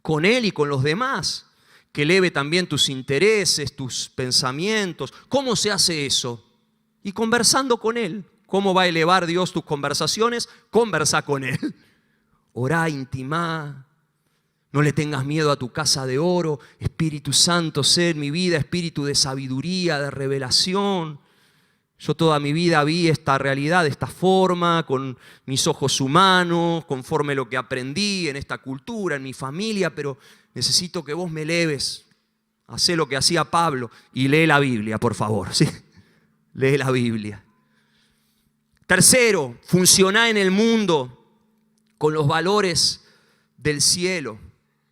con Él y con los demás. Que eleve también tus intereses, tus pensamientos. ¿Cómo se hace eso? Y conversando con Él. ¿Cómo va a elevar Dios tus conversaciones? Conversa con Él. Orá, intimá. No le tengas miedo a tu casa de oro. Espíritu Santo, sé en mi vida espíritu de sabiduría, de revelación. Yo toda mi vida vi esta realidad de esta forma, con mis ojos humanos, conforme lo que aprendí en esta cultura, en mi familia, pero necesito que vos me eleves. Hacé lo que hacía Pablo y lee la Biblia, por favor. ¿Sí? Lee la Biblia. Tercero, funcioná en el mundo con los valores del cielo.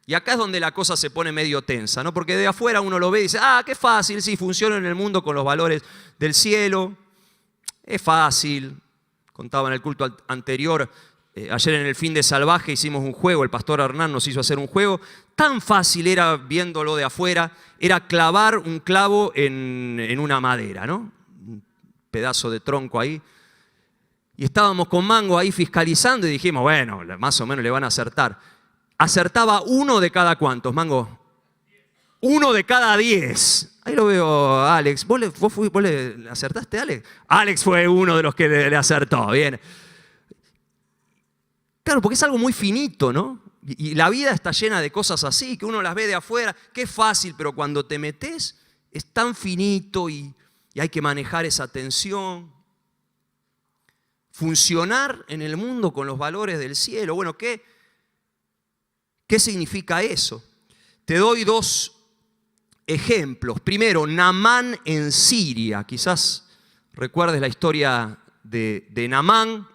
Y acá es donde la cosa se pone medio tensa, ¿no? Porque de afuera uno lo ve y dice, qué fácil, sí, funciona en el mundo con los valores del cielo. Es fácil. Contaba en el culto anterior, ayer en el fin de Salvaje hicimos un juego, el pastor Hernán nos hizo hacer un juego. Tan fácil era, viéndolo de afuera, era clavar un clavo en una madera, ¿no? Un pedazo de tronco ahí. Y estábamos con Mango ahí fiscalizando y dijimos, bueno, más o menos le van a acertar. Acertaba uno de cada cuántos, Mango. 1 de cada 10. Ahí lo veo a Alex. ¿Vos le acertaste, Alex? Alex fue uno de los que le acertó. Bien. Claro, porque es algo muy finito, ¿no? Y la vida está llena de cosas así, que uno las ve de afuera, que es fácil, pero cuando te metes es tan finito y hay que manejar esa tensión. Funcionar en el mundo con los valores del cielo. Bueno, ¿qué significa eso? Te doy 2 ejemplos. Primero, Naamán en Siria. Quizás recuerdes la historia de Naamán.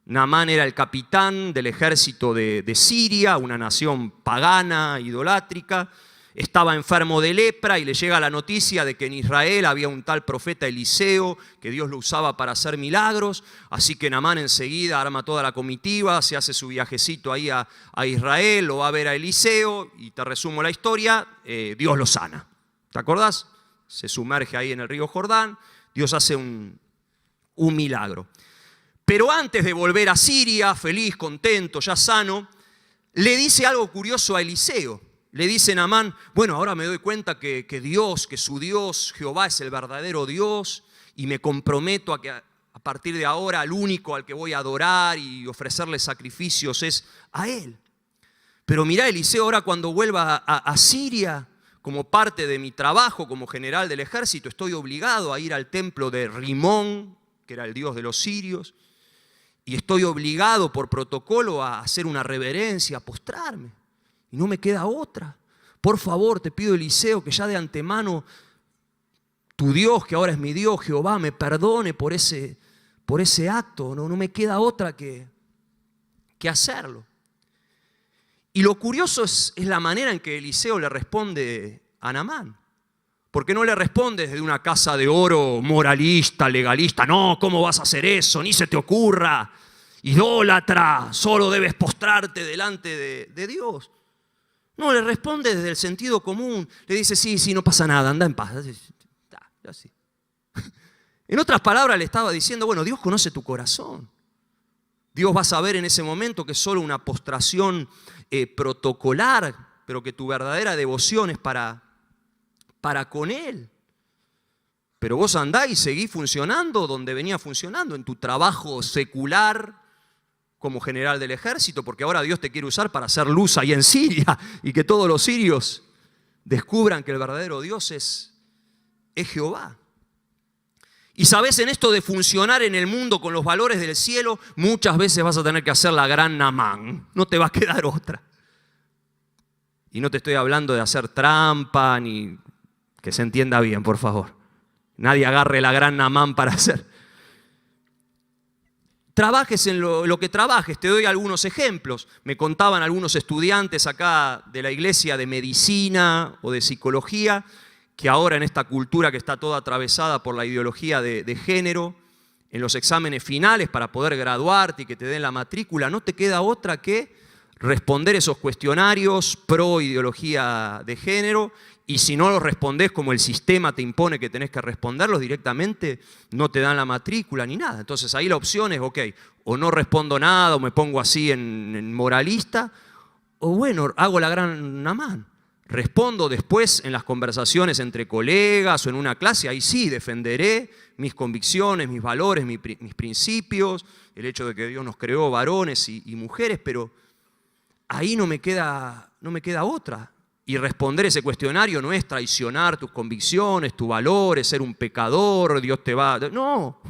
Naamán era el capitán del ejército de Siria, una nación pagana, idolátrica. Estaba enfermo de lepra y le llega la noticia de que en Israel había un tal profeta Eliseo, que Dios lo usaba para hacer milagros. Así que Naamán enseguida arma toda la comitiva, se hace su viajecito ahí a Israel, lo va a ver a Eliseo y te resumo la historia, Dios lo sana. ¿Te acordás? Se sumerge ahí en el río Jordán, Dios hace un milagro. Pero antes de volver a Siria, feliz, contento, ya sano, le dice algo curioso a Eliseo. Le dice Naamán, bueno, ahora me doy cuenta que Dios, que su Dios, Jehová, es el verdadero Dios y me comprometo a que a partir de ahora el único al que voy a adorar y ofrecerle sacrificios es a Él. Pero mirá, Eliseo, ahora cuando vuelva a Siria, como parte de mi trabajo como general del ejército, estoy obligado a ir al templo de Rimón, que era el dios de los sirios, y estoy obligado por protocolo a hacer una reverencia, a postrarme. Y no me queda otra. Por favor, te pido, Eliseo, que ya de antemano tu Dios, que ahora es mi Dios, Jehová, me perdone por ese acto. No me queda otra que hacerlo. Y lo curioso es la manera en que Eliseo le responde a Naamán. Porque no le responde desde una casa de oro moralista, legalista. No, ¿cómo vas a hacer eso? Ni se te ocurra. Idólatra, solo debes postrarte delante de Dios. No, le responde desde el sentido común. Le dice, sí, no pasa nada, anda en paz. Así. En otras palabras le estaba diciendo, bueno, Dios conoce tu corazón. Dios va a saber en ese momento que es solo una postración protocolar, pero que tu verdadera devoción es para con Él. Pero vos andá y seguís funcionando donde venía funcionando, en tu trabajo secular como general del ejército, porque ahora Dios te quiere usar para hacer luz ahí en Siria y que todos los sirios descubran que el verdadero Dios es Jehová. Y sabés, en esto de funcionar en el mundo con los valores del cielo, muchas veces vas a tener que hacer la gran Naamán. No te va a quedar otra. Y no te estoy hablando de hacer trampa, ni que se entienda bien, por favor. Nadie agarre la gran Naamán para hacer. Trabajes en lo que trabajes. Te doy algunos ejemplos. Me contaban algunos estudiantes acá de la iglesia de medicina o de psicología, que ahora en esta cultura que está toda atravesada por la ideología de género, en los exámenes finales para poder graduarte y que te den la matrícula, no te queda otra que responder esos cuestionarios pro ideología de género, y si no los respondés como el sistema te impone que tenés que responderlos directamente, no te dan la matrícula ni nada. Entonces ahí la opción es, ok, o no respondo nada o me pongo así en moralista, o bueno, hago la gran Naamán. Respondo después en las conversaciones entre colegas o en una clase, ahí sí defenderé mis convicciones, mis valores, mis principios, el hecho de que Dios nos creó varones y mujeres, pero ahí no me queda otra. Y responder ese cuestionario no es traicionar tus convicciones, tus valores, ser un pecador, Dios te va... No,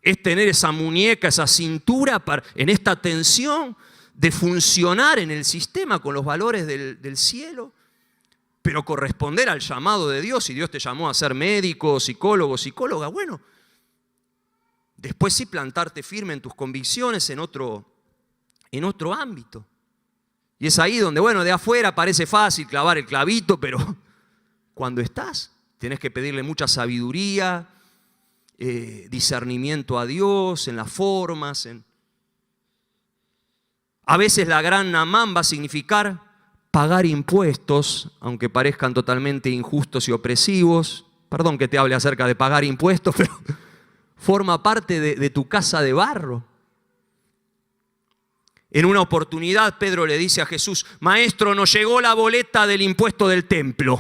es tener esa muñeca, esa cintura en esta tensión de funcionar en el sistema con los valores del cielo, pero corresponder al llamado de Dios. Si Dios te llamó a ser médico, psicólogo, psicóloga, bueno, después sí plantarte firme en tus convicciones en otro ámbito. Y es ahí donde, bueno, de afuera parece fácil clavar el clavito, pero cuando estás, tenés que pedirle mucha sabiduría, discernimiento a Dios en las formas. A veces la gran Naamán va a significar pagar impuestos, aunque parezcan totalmente injustos y opresivos. Perdón que te hable acerca de pagar impuestos, pero forma parte de tu casa de barro. En una oportunidad Pedro le dice a Jesús: Maestro, nos llegó la boleta del impuesto del templo,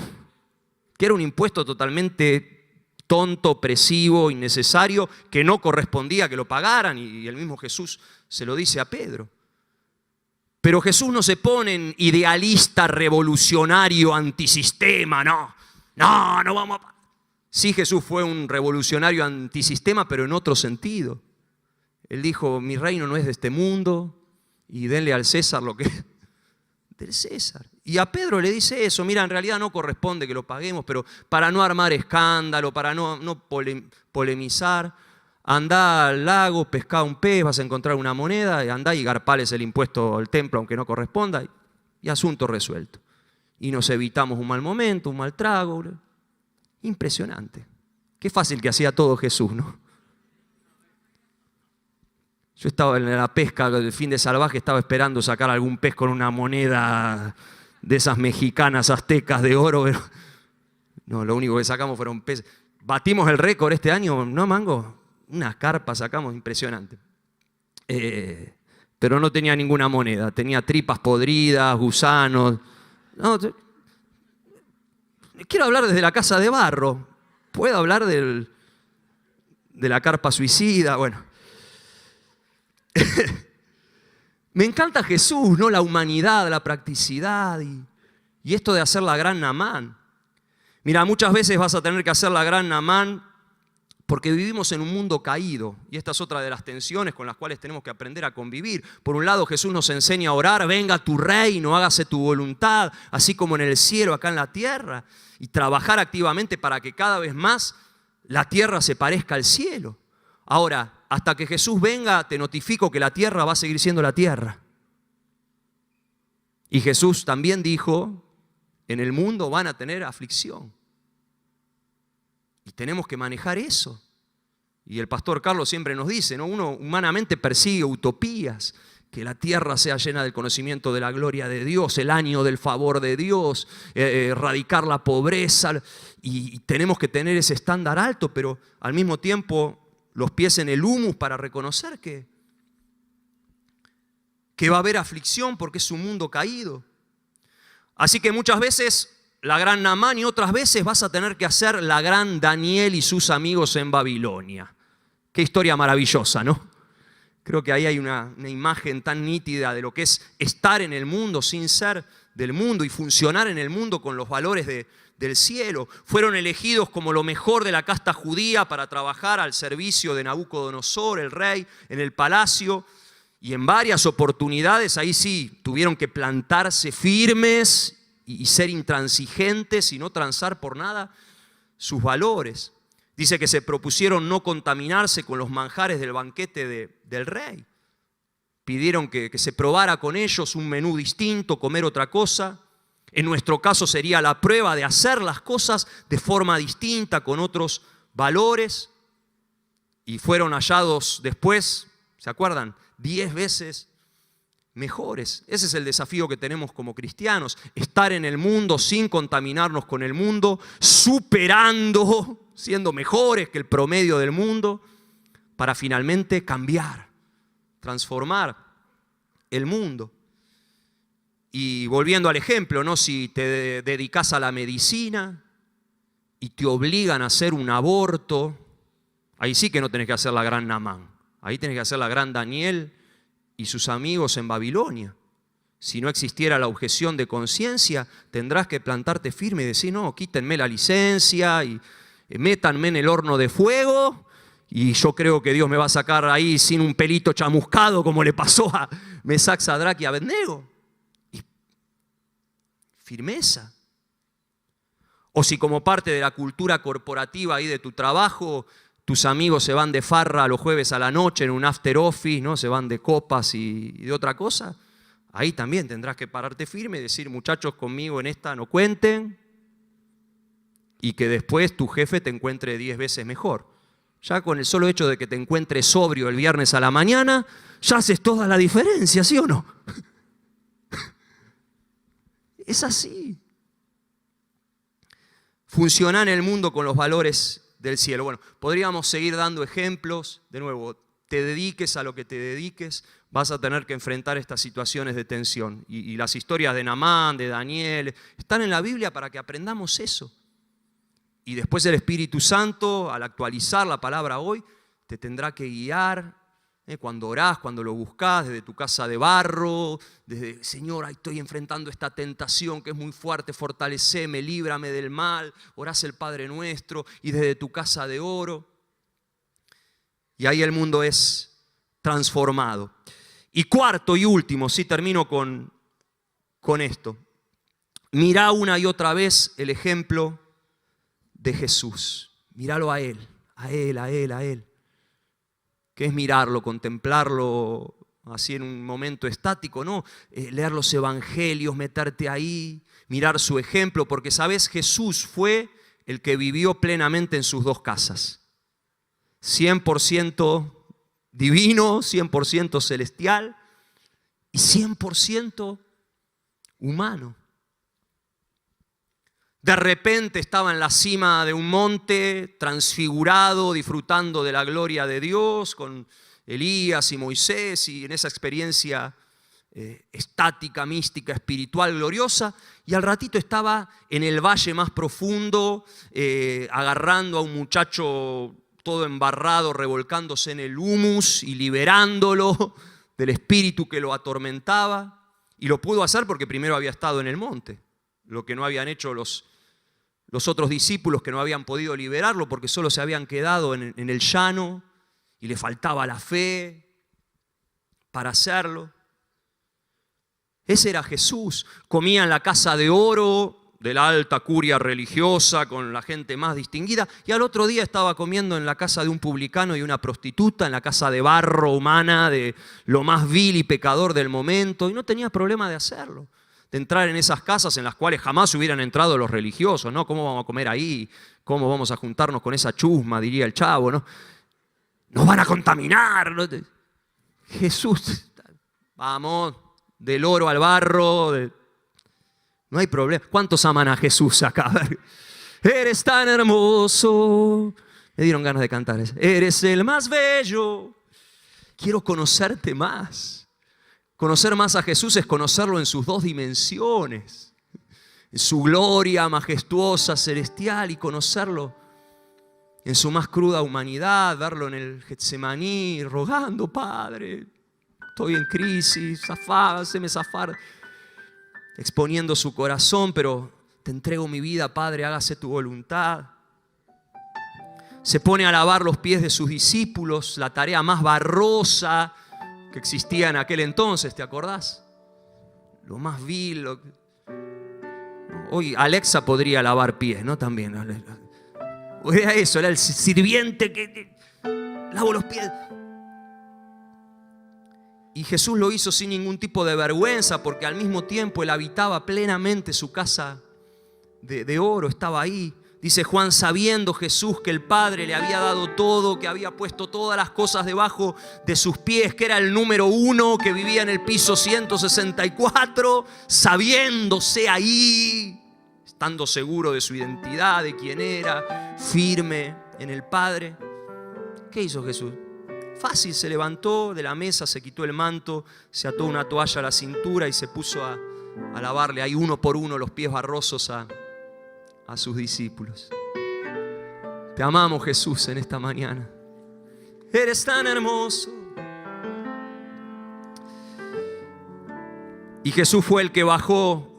que era un impuesto totalmente tonto, opresivo, innecesario, que no correspondía que lo pagaran, y el mismo Jesús se lo dice a Pedro. Pero Jesús no se pone en idealista, revolucionario, antisistema, no vamos a... Sí, Jesús fue un revolucionario antisistema, pero en otro sentido. Él dijo: mi reino no es de este mundo, y denle al César lo que es del César. Y a Pedro le dice eso: mira, en realidad no corresponde que lo paguemos, pero para no armar escándalo, para no polemizar, andá al lago, pescá un pez, vas a encontrar una moneda, y andá y garpales el impuesto al templo aunque no corresponda, y asunto resuelto. Y nos evitamos un mal momento, un mal trago. Impresionante. Qué fácil que hacía todo Jesús, ¿no? Yo estaba en la pesca del fin de salvaje, estaba esperando sacar algún pez con una moneda de esas mexicanas aztecas de oro, pero no, lo único que sacamos fueron peces. Batimos el récord este año, ¿no, Mango? Unas carpas sacamos, impresionante. Pero no tenía ninguna moneda, tenía tripas podridas, gusanos. No, quiero hablar desde la casa de barro, puedo hablar de la carpa suicida, bueno. Me encanta Jesús, ¿no? La humanidad, la practicidad y esto de hacer la gran Naamán. Mira, muchas veces vas a tener que hacer la gran Naamán porque vivimos en un mundo caído, y esta es otra de las tensiones con las cuales tenemos que aprender a convivir. Por un lado, Jesús nos enseña a orar: venga tu reino, hágase tu voluntad, así como en el cielo, acá en la tierra, y trabajar activamente para que cada vez más la tierra se parezca al cielo. Ahora, hasta que Jesús venga, te notifico que la tierra va a seguir siendo la tierra. Y Jesús también dijo: en el mundo van a tener aflicción. Y tenemos que manejar eso. Y el pastor Carlos siempre nos dice, ¿no? Uno humanamente persigue utopías, que la tierra sea llena del conocimiento de la gloria de Dios, el año del favor de Dios, erradicar la pobreza. Y tenemos que tener ese estándar alto, pero al mismo tiempo los pies en el humus para reconocer que va a haber aflicción porque es un mundo caído. Así que muchas veces la gran Naamán y otras veces vas a tener que hacer la gran Daniel y sus amigos en Babilonia. Qué historia maravillosa, ¿no? Creo que ahí hay una imagen tan nítida de lo que es estar en el mundo sin ser del mundo y funcionar en el mundo con los valores del cielo. Fueron elegidos como lo mejor de la casta judía para trabajar al servicio de Nabucodonosor, el rey, en el palacio. Y en varias oportunidades ahí sí tuvieron que plantarse firmes y ser intransigentes y no transar por nada sus valores. Dice que se propusieron no contaminarse con los manjares del banquete del rey. Pidieron que se probara con ellos un menú distinto, comer otra cosa. En nuestro caso sería la prueba de hacer las cosas de forma distinta, con otros valores. Y fueron hallados después, ¿se acuerdan? 10 veces mejores. Ese es el desafío que tenemos como cristianos. Estar en el mundo sin contaminarnos con el mundo, superando, siendo mejores que el promedio del mundo, para finalmente cambiar, transformar el mundo. Y volviendo al ejemplo, ¿no? Si te dedicas a la medicina y te obligan a hacer un aborto, ahí sí que no tenés que hacer la gran Naamán. Ahí tenés que hacer la gran Daniel y sus amigos en Babilonia. Si no existiera la objeción de conciencia, tendrás que plantarte firme y decir: no, quítenme la licencia y métanme en el horno de fuego, y yo creo que Dios me va a sacar ahí sin un pelito chamuscado, como le pasó a Mesac, Sadrac y Abednego. Y firmeza. O si como parte de la cultura corporativa ahí de tu trabajo, tus amigos se van de farra los jueves a la noche en un after office, ¿no? Se van de copas y de otra cosa. ahí también tendrás que pararte firme y decir, muchachos, conmigo en esta no cuenten, y que después tu jefe te encuentre 10 veces mejor. Ya con el solo hecho de que te encuentres sobrio el viernes a la mañana, ya haces toda la diferencia, ¿sí o no? Es así. Funciona en el mundo con los valores del cielo. Bueno, podríamos seguir dando ejemplos. De nuevo, te dediques a lo que te dediques, vas a tener que enfrentar estas situaciones de tensión. Y las historias de Naamán, de Daniel, están en la Biblia para que aprendamos eso. Y después el Espíritu Santo, al actualizar la palabra hoy, te tendrá que guiar cuando orás, cuando lo buscás, desde tu casa de barro, desde, Señor, ahí estoy enfrentando esta tentación que es muy fuerte, fortaleceme, líbrame del mal, orás el Padre Nuestro, y desde tu casa de oro. Y ahí el mundo es transformado. Y cuarto y último, sí termino con esto. Mirá una y otra vez el ejemplo de Jesús. Míralo a Él, a Él, a Él, a Él. ¿Qué es mirarlo, contemplarlo así en un momento estático? No, leer los evangelios, meterte ahí, mirar su ejemplo, porque sabes, Jesús fue el que vivió plenamente en sus dos casas. 100% divino, 100% celestial y 100% humano. De repente estaba en la cima de un monte, transfigurado, disfrutando de la gloria de Dios, con Elías y Moisés, y en esa experiencia estática, mística, espiritual, gloriosa, y al ratito estaba en el valle más profundo, agarrando a un muchacho todo embarrado, revolcándose en el humus y liberándolo del espíritu que lo atormentaba, y lo pudo hacer porque primero había estado en el monte, lo que no habían hecho los otros discípulos, que no habían podido liberarlo porque solo se habían quedado en el llano y le faltaba la fe para hacerlo. Ese era Jesús. Comía en la casa de oro de la alta curia religiosa con la gente más distinguida, y al otro día estaba comiendo en la casa de un publicano y una prostituta, en la casa de barro humana de lo más vil y pecador del momento, y no tenía problema de hacerlo, de entrar en esas casas en las cuales jamás hubieran entrado los religiosos, ¿no? ¿Cómo vamos a comer ahí? ¿Cómo vamos a juntarnos con esa chusma? Diría el chavo, ¿no? Nos van a contaminar, ¿no? Jesús, vamos, del oro al barro, no hay problema. ¿Cuántos aman a Jesús acá? Eres tan hermoso. Me dieron ganas de cantar eso. Eres el más bello. Quiero conocerte más. Conocer más a Jesús es conocerlo en sus dos dimensiones, en su gloria majestuosa, celestial, y conocerlo en su más cruda humanidad, verlo en el Getsemaní, rogando, Padre, estoy en crisis, haceme zafar, exponiendo su corazón, pero te entrego mi vida, Padre, hágase tu voluntad. Se pone a lavar los pies de sus discípulos, la tarea más barrosa que existía en aquel entonces, ¿te acordás? Lo más vil. Hoy Alexa podría lavar pies, ¿no? También. Era eso, era el sirviente que lavó los pies. Y Jesús lo hizo sin ningún tipo de vergüenza, porque al mismo tiempo Él habitaba plenamente su casa de oro, estaba ahí. Dice Juan, sabiendo Jesús que el Padre le había dado todo, que había puesto todas las cosas debajo de sus pies, que era el número 1, que vivía en el piso 164, sabiéndose ahí, estando seguro de su identidad, de quién era, firme en el Padre. ¿Qué hizo Jesús? Fácil, se levantó de la mesa, se quitó el manto, se ató una toalla a la cintura y se puso a lavarle ahí uno por uno los pies barrosos a sus discípulos. Te amamos, Jesús, en esta mañana. Eres tan hermoso. Y Jesús fue el que bajó.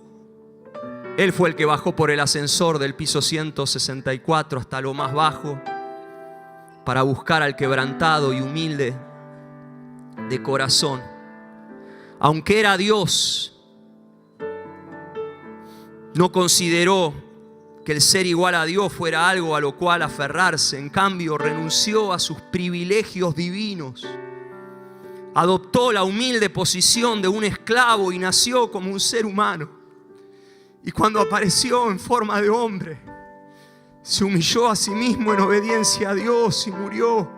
Él fue el que bajó por el ascensor del piso 164 hasta lo más bajo para buscar al quebrantado y humilde de corazón. Aunque era Dios, no consideró que el ser igual a Dios fuera algo a lo cual aferrarse. En cambio, renunció a sus privilegios divinos adoptó la humilde posición de un esclavo y nació como un ser humano. Y cuando apareció en forma de hombre, se humilló a sí mismo en obediencia a Dios y murió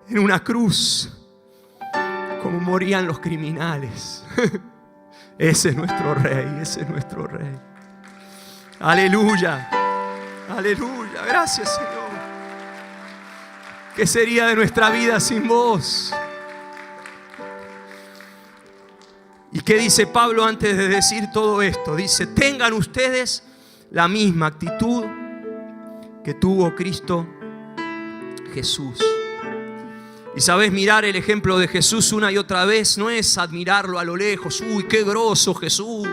en una cruz como morían los criminales. Ese es nuestro Rey, ese es nuestro Rey. Aleluya, aleluya, gracias Señor. ¿Qué sería de nuestra vida sin vos? ¿Y qué dice Pablo antes de decir todo esto? Dice, tengan ustedes la misma actitud que tuvo Cristo Jesús. Y sabes, mirar el ejemplo de Jesús una y otra vez no es admirarlo a lo lejos. Uy, qué groso Jesús.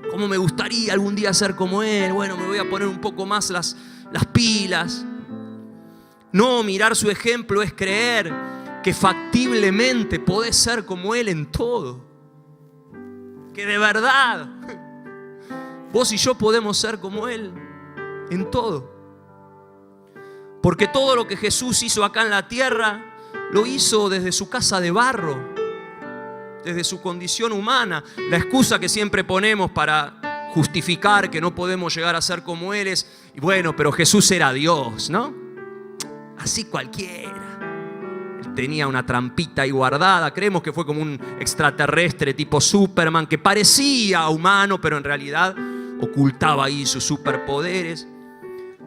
Cómo me gustaría algún día ser como Él. Bueno, me voy a poner un poco más las pilas. No, mirar su ejemplo es creer que factiblemente podés ser como Él en todo. Que de verdad vos y yo podemos ser como Él en todo. Porque todo lo que Jesús hizo acá en la tierra lo hizo desde su casa de barro, desde su condición humana. La excusa que siempre ponemos para justificar que no podemos llegar a ser como Él es, y bueno, pero Jesús era Dios, ¿no? Así cualquiera. Él tenía una trampita ahí guardada. Creemos que fue como un extraterrestre tipo Superman que parecía humano, pero en realidad ocultaba ahí sus superpoderes.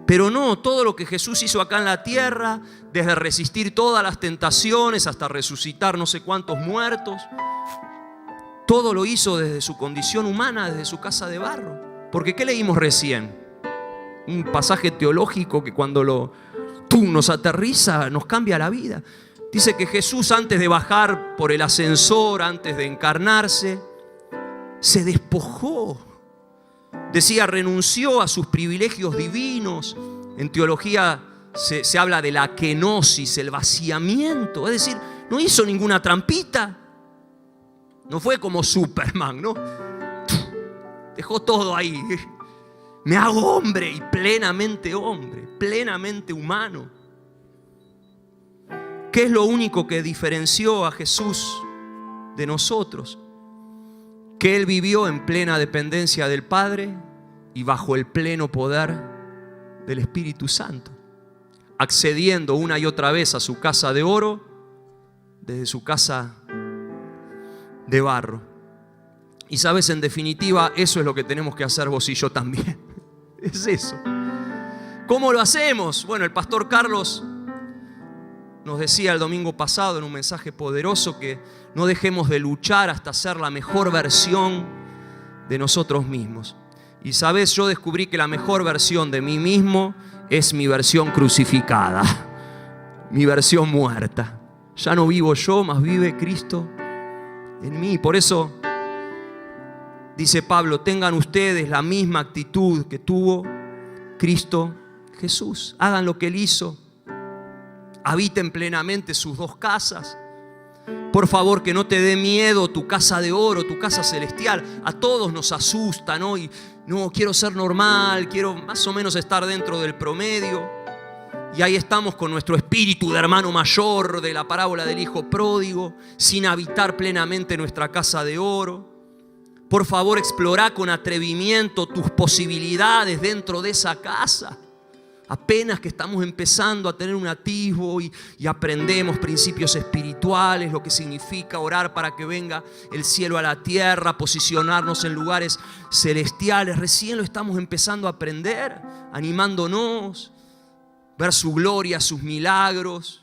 Pero no, todo lo que Jesús hizo acá en la tierra, desde resistir todas las tentaciones hasta resucitar no sé cuántos muertos, todo lo hizo desde su condición humana, desde su casa de barro. Porque ¿qué leímos recién? Un pasaje teológico que cuando nos aterriza nos cambia la vida. Dice que Jesús, antes de bajar por el ascensor, antes de encarnarse, se despojó. Decía, renunció a sus privilegios divinos. En teología se habla de la kenosis, el vaciamiento. Es decir, no hizo ninguna trampita. No fue como Superman, ¿no? Dejó todo ahí. Me hago hombre y plenamente humano. ¿Qué es lo único que diferenció a Jesús de nosotros? Que Él vivió en plena dependencia del Padre y bajo el pleno poder del Espíritu Santo, accediendo una y otra vez a su casa de oro desde su casa de barro. Y sabes, en definitiva, eso es lo que tenemos que hacer vos y yo también. Es eso. ¿Cómo lo hacemos? Bueno, el pastor Carlos nos decía el domingo pasado en un mensaje poderoso que no dejemos de luchar hasta ser la mejor versión de nosotros mismos. Y sabes, yo descubrí que la mejor versión de mí mismo es mi versión crucificada, mi versión muerta. Ya no vivo yo, mas vive Cristo en mí. Por eso dice Pablo, tengan ustedes la misma actitud que tuvo Cristo Jesús. Hagan lo que Él hizo. Habiten plenamente sus dos casas. Por favor, que no te dé miedo tu casa de oro, tu casa celestial. A todos nos asusta, ¿no? Y no, quiero ser normal, quiero más o menos estar dentro del promedio. Y ahí estamos con nuestro espíritu de hermano mayor de la parábola del hijo pródigo, sin habitar plenamente nuestra casa de oro. Por favor, explora con atrevimiento tus posibilidades dentro de esa casa. Apenas que estamos empezando a tener un atisbo y aprendemos principios espirituales, lo que significa orar para que venga el cielo a la tierra, posicionarnos en lugares celestiales. Recién lo estamos empezando a aprender, animándonos, ver su gloria, sus milagros.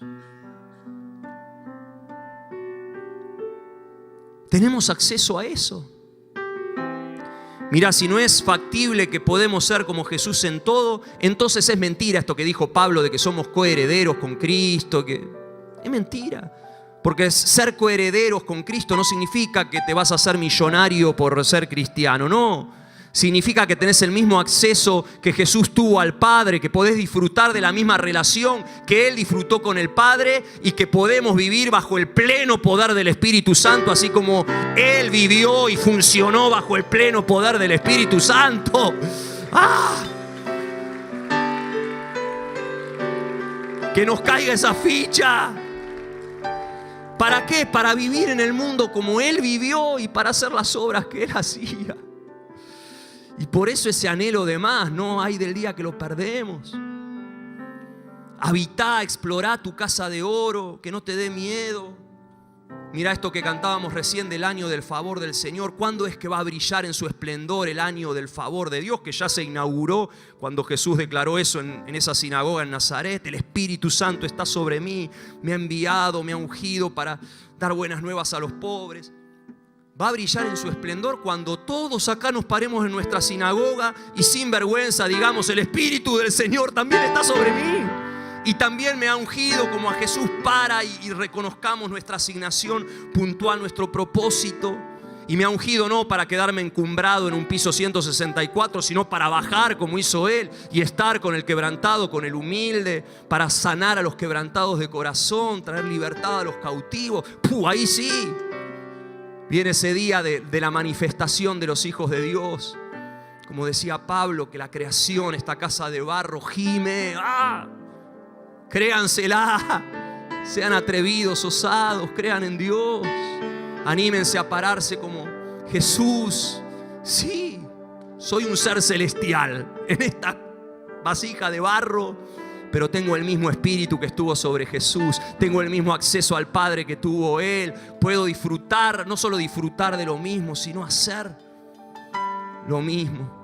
Tenemos acceso a eso. Mira, si no es factible que podemos ser como Jesús en todo, entonces es mentira esto que dijo Pablo de que somos coherederos con Cristo. Es mentira. Porque ser coherederos con Cristo no significa que te vas a hacer millonario por ser cristiano, no. Significa que tenés el mismo acceso que Jesús tuvo al Padre, que podés disfrutar de la misma relación que Él disfrutó con el Padre y que podemos vivir bajo el pleno poder del Espíritu Santo, así como Él vivió y funcionó bajo el pleno poder del Espíritu Santo. ¡Ah! Que nos caiga esa ficha. ¿Para qué? Para vivir en el mundo como Él vivió y para hacer las obras que Él hacía. Y por eso ese anhelo de más, no hay del día que lo perdemos. Habitá, explorá tu casa de oro, que no te dé miedo. Mira esto que cantábamos recién del año del favor del Señor. ¿Cuándo es que va a brillar en su esplendor el año del favor de Dios? Que ya se inauguró cuando Jesús declaró eso en esa sinagoga en Nazaret. El Espíritu Santo está sobre mí, me ha enviado, me ha ungido para dar buenas nuevas a los pobres. Va a brillar en su esplendor cuando todos acá nos paremos en nuestra sinagoga y sin vergüenza digamos: el Espíritu del Señor también está sobre mí. Y también me ha ungido como a Jesús para y reconozcamos nuestra asignación puntual, nuestro propósito. Y me ha ungido no para quedarme encumbrado en un piso 164, sino para bajar como hizo Él y estar con el quebrantado, con el humilde, para sanar a los quebrantados de corazón, traer libertad a los cautivos. Ahí sí, viene ese día de la manifestación de los hijos de Dios. Como decía Pablo, que la creación, esta casa de barro, gime. Créansela, sean atrevidos, osados, crean en Dios, anímense a pararse como Jesús. Sí, soy un ser celestial en esta vasija de barro, pero tengo el mismo espíritu que estuvo sobre Jesús, tengo el mismo acceso al Padre que tuvo Él. Puedo disfrutar, no solo disfrutar de lo mismo, sino hacer lo mismo.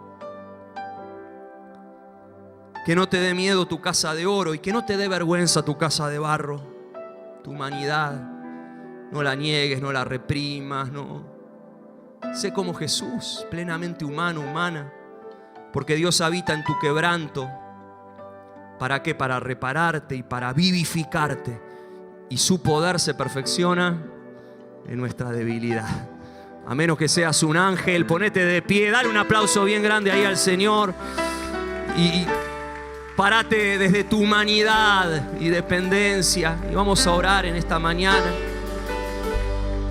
Que no te dé miedo tu casa de oro y que no te dé vergüenza tu casa de barro, tu humanidad. No la niegues, no la reprimas, no. Sé como Jesús, plenamente humano, humana, porque Dios habita en tu quebranto. ¿Para qué? Para repararte y para vivificarte. Y su poder se perfecciona en nuestra debilidad. A menos que seas un ángel, ponete de pie, dale un aplauso bien grande ahí al Señor. Y párate desde tu humanidad y dependencia y vamos a orar en esta mañana.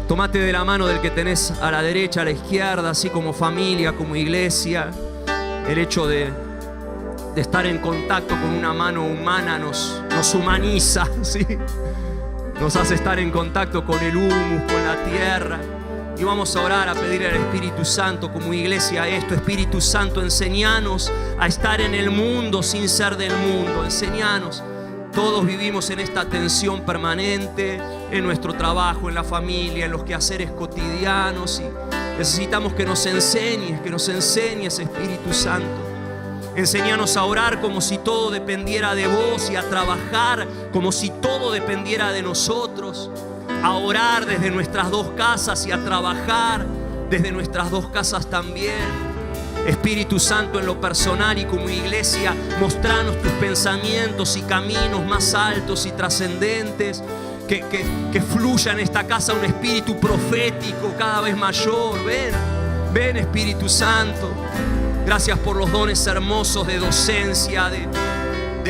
Tómate de la mano del que tenés a la derecha, a la izquierda, así como familia, como iglesia. El hecho de estar en contacto con una mano humana nos humaniza, ¿sí? Nos hace estar en contacto con el humus, con la tierra. Y vamos a orar, a pedirle al Espíritu Santo como iglesia esto: Espíritu Santo, enséñanos a estar en el mundo sin ser del mundo. Enséñanos. Todos vivimos en esta tensión permanente, en nuestro trabajo, en la familia, en los quehaceres cotidianos. Y necesitamos que nos enseñes, Espíritu Santo. Enséñanos a orar como si todo dependiera de vos y a trabajar como si todo dependiera de nosotros. A orar desde nuestras dos casas y a trabajar desde nuestras dos casas también. Espíritu Santo, en lo personal y como iglesia, mostranos tus pensamientos y caminos más altos y trascendentes. Que fluya en esta casa un espíritu profético cada vez mayor. Ven Espíritu Santo. Gracias por los dones hermosos de docencia, de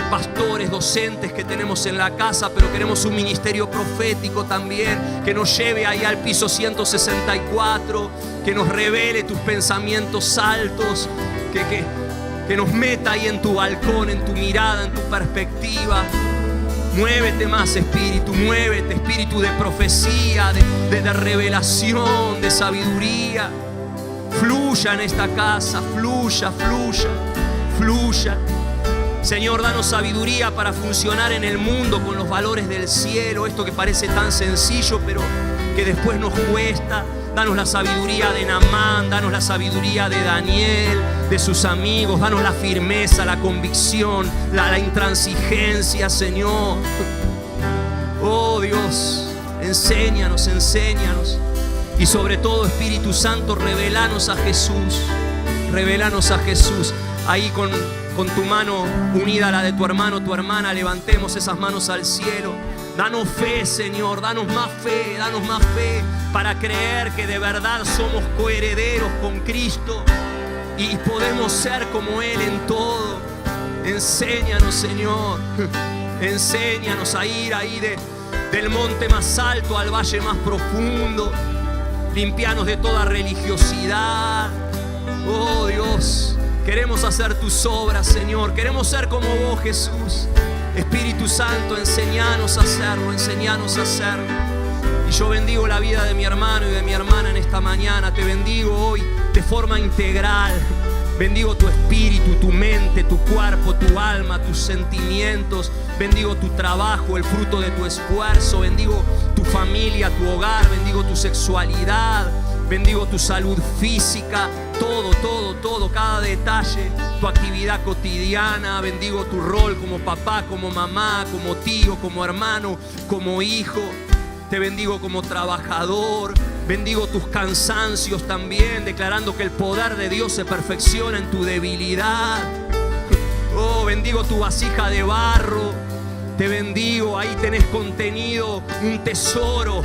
pastores, docentes que tenemos en la casa, pero queremos un ministerio profético también, que nos lleve ahí al piso 164, que nos revele tus pensamientos altos, que nos meta ahí en tu balcón, en tu mirada, en tu perspectiva. Muévete más, Espíritu, muévete, Espíritu de profecía, de revelación, de sabiduría. Fluya en esta casa, fluya. Señor, danos sabiduría para funcionar en el mundo con los valores del cielo. Esto que parece tan sencillo, pero que después nos cuesta. Danos la sabiduría de Naamán, danos la sabiduría de Daniel, de sus amigos. Danos la firmeza, la convicción, la intransigencia, Señor. Oh Dios, enséñanos. Y sobre todo, Espíritu Santo, revelanos a Jesús. Ahí con tu mano unida a la de tu hermano, tu hermana, levantemos esas manos al cielo. Danos fe, Señor, danos más fe para creer que de verdad somos coherederos con Cristo y podemos ser como Él en todo. Enséñanos, Señor, enséñanos a ir ahí del monte más alto al valle más profundo. Limpianos de toda religiosidad. Oh Dios, queremos hacer tus obras, Señor. Queremos ser como vos, Jesús. Espíritu Santo, enséñanos a hacerlo. Y yo bendigo la vida de mi hermano y de mi hermana en esta mañana. Te bendigo hoy de forma integral. Bendigo tu espíritu, tu mente, tu cuerpo, tu alma, tus sentimientos. Bendigo tu trabajo, el fruto de tu esfuerzo. Bendigo tu familia, tu hogar. Bendigo tu sexualidad. Bendigo tu salud física. Todo, cada detalle. Tu actividad cotidiana. Bendigo tu rol como papá, como mamá, como tío, como hermano, como hijo. Te bendigo como trabajador. Bendigo tus cansancios también, declarando que el poder de Dios se perfecciona en tu debilidad. Oh, bendigo tu vasija de barro. Te bendigo, ahí tenés contenido, un tesoro.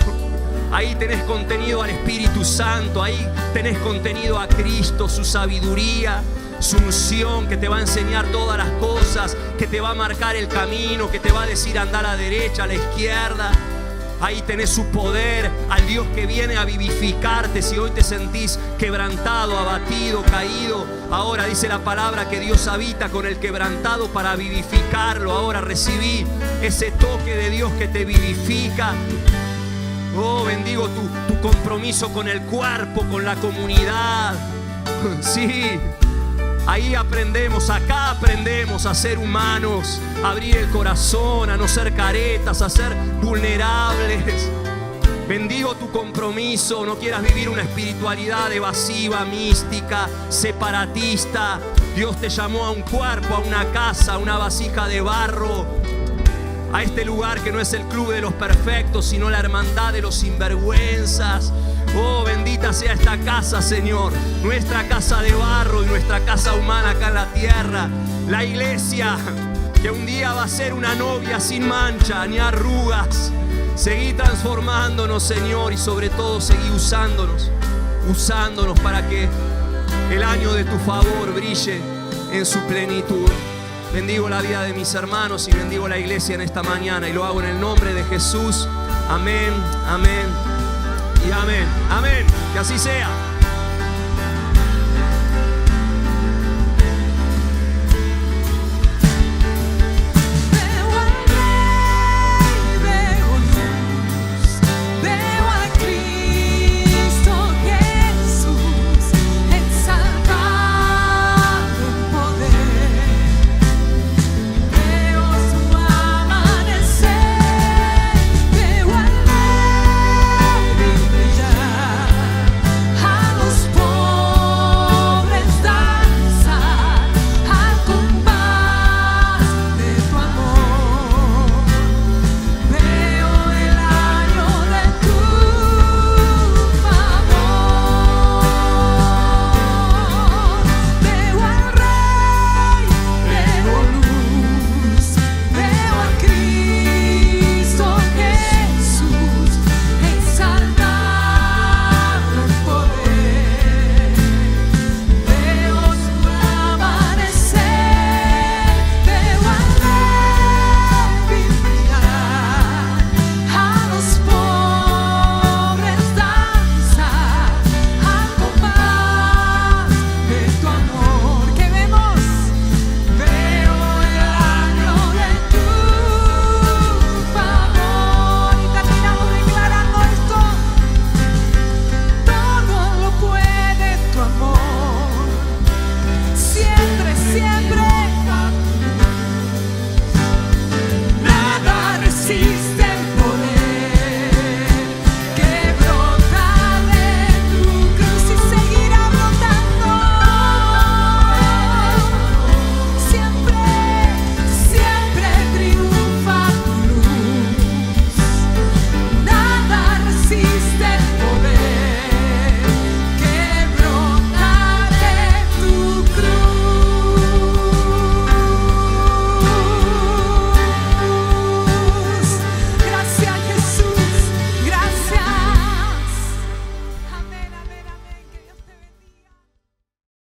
Ahí tenés contenido al Espíritu Santo. Ahí tenés contenido a Cristo, su sabiduría, su unción que te va a enseñar todas las cosas, que te va a marcar el camino, que te va a decir andar a la derecha, a la izquierda. Ahí tenés su poder, al Dios que viene a vivificarte. Si hoy te sentís quebrantado, abatido, caído, ahora dice la palabra que Dios habita con el quebrantado para vivificarlo. Ahora recibí ese toque de Dios que te vivifica. Oh, bendigo tu compromiso con el cuerpo, con la comunidad. Sí. Ahí aprendemos, acá aprendemos a ser humanos, a abrir el corazón, a no ser caretas, a ser vulnerables. Bendigo tu compromiso, no quieras vivir una espiritualidad evasiva, mística, separatista. Dios te llamó a un cuerpo, a una casa, a una vasija de barro, a este lugar que no es el club de los perfectos, sino la hermandad de los sinvergüenzas. Oh, bendita sea esta casa, Señor, nuestra casa de barro y nuestra casa humana acá en la tierra. La iglesia que un día va a ser una novia sin mancha ni arrugas. Seguí transformándonos, Señor, y sobre todo seguí usándonos para que el año de tu favor brille en su plenitud. Bendigo la vida de mis hermanos y bendigo la iglesia en esta mañana, y lo hago en el nombre de Jesús. Amén, amén y amén. Amén. Que así sea.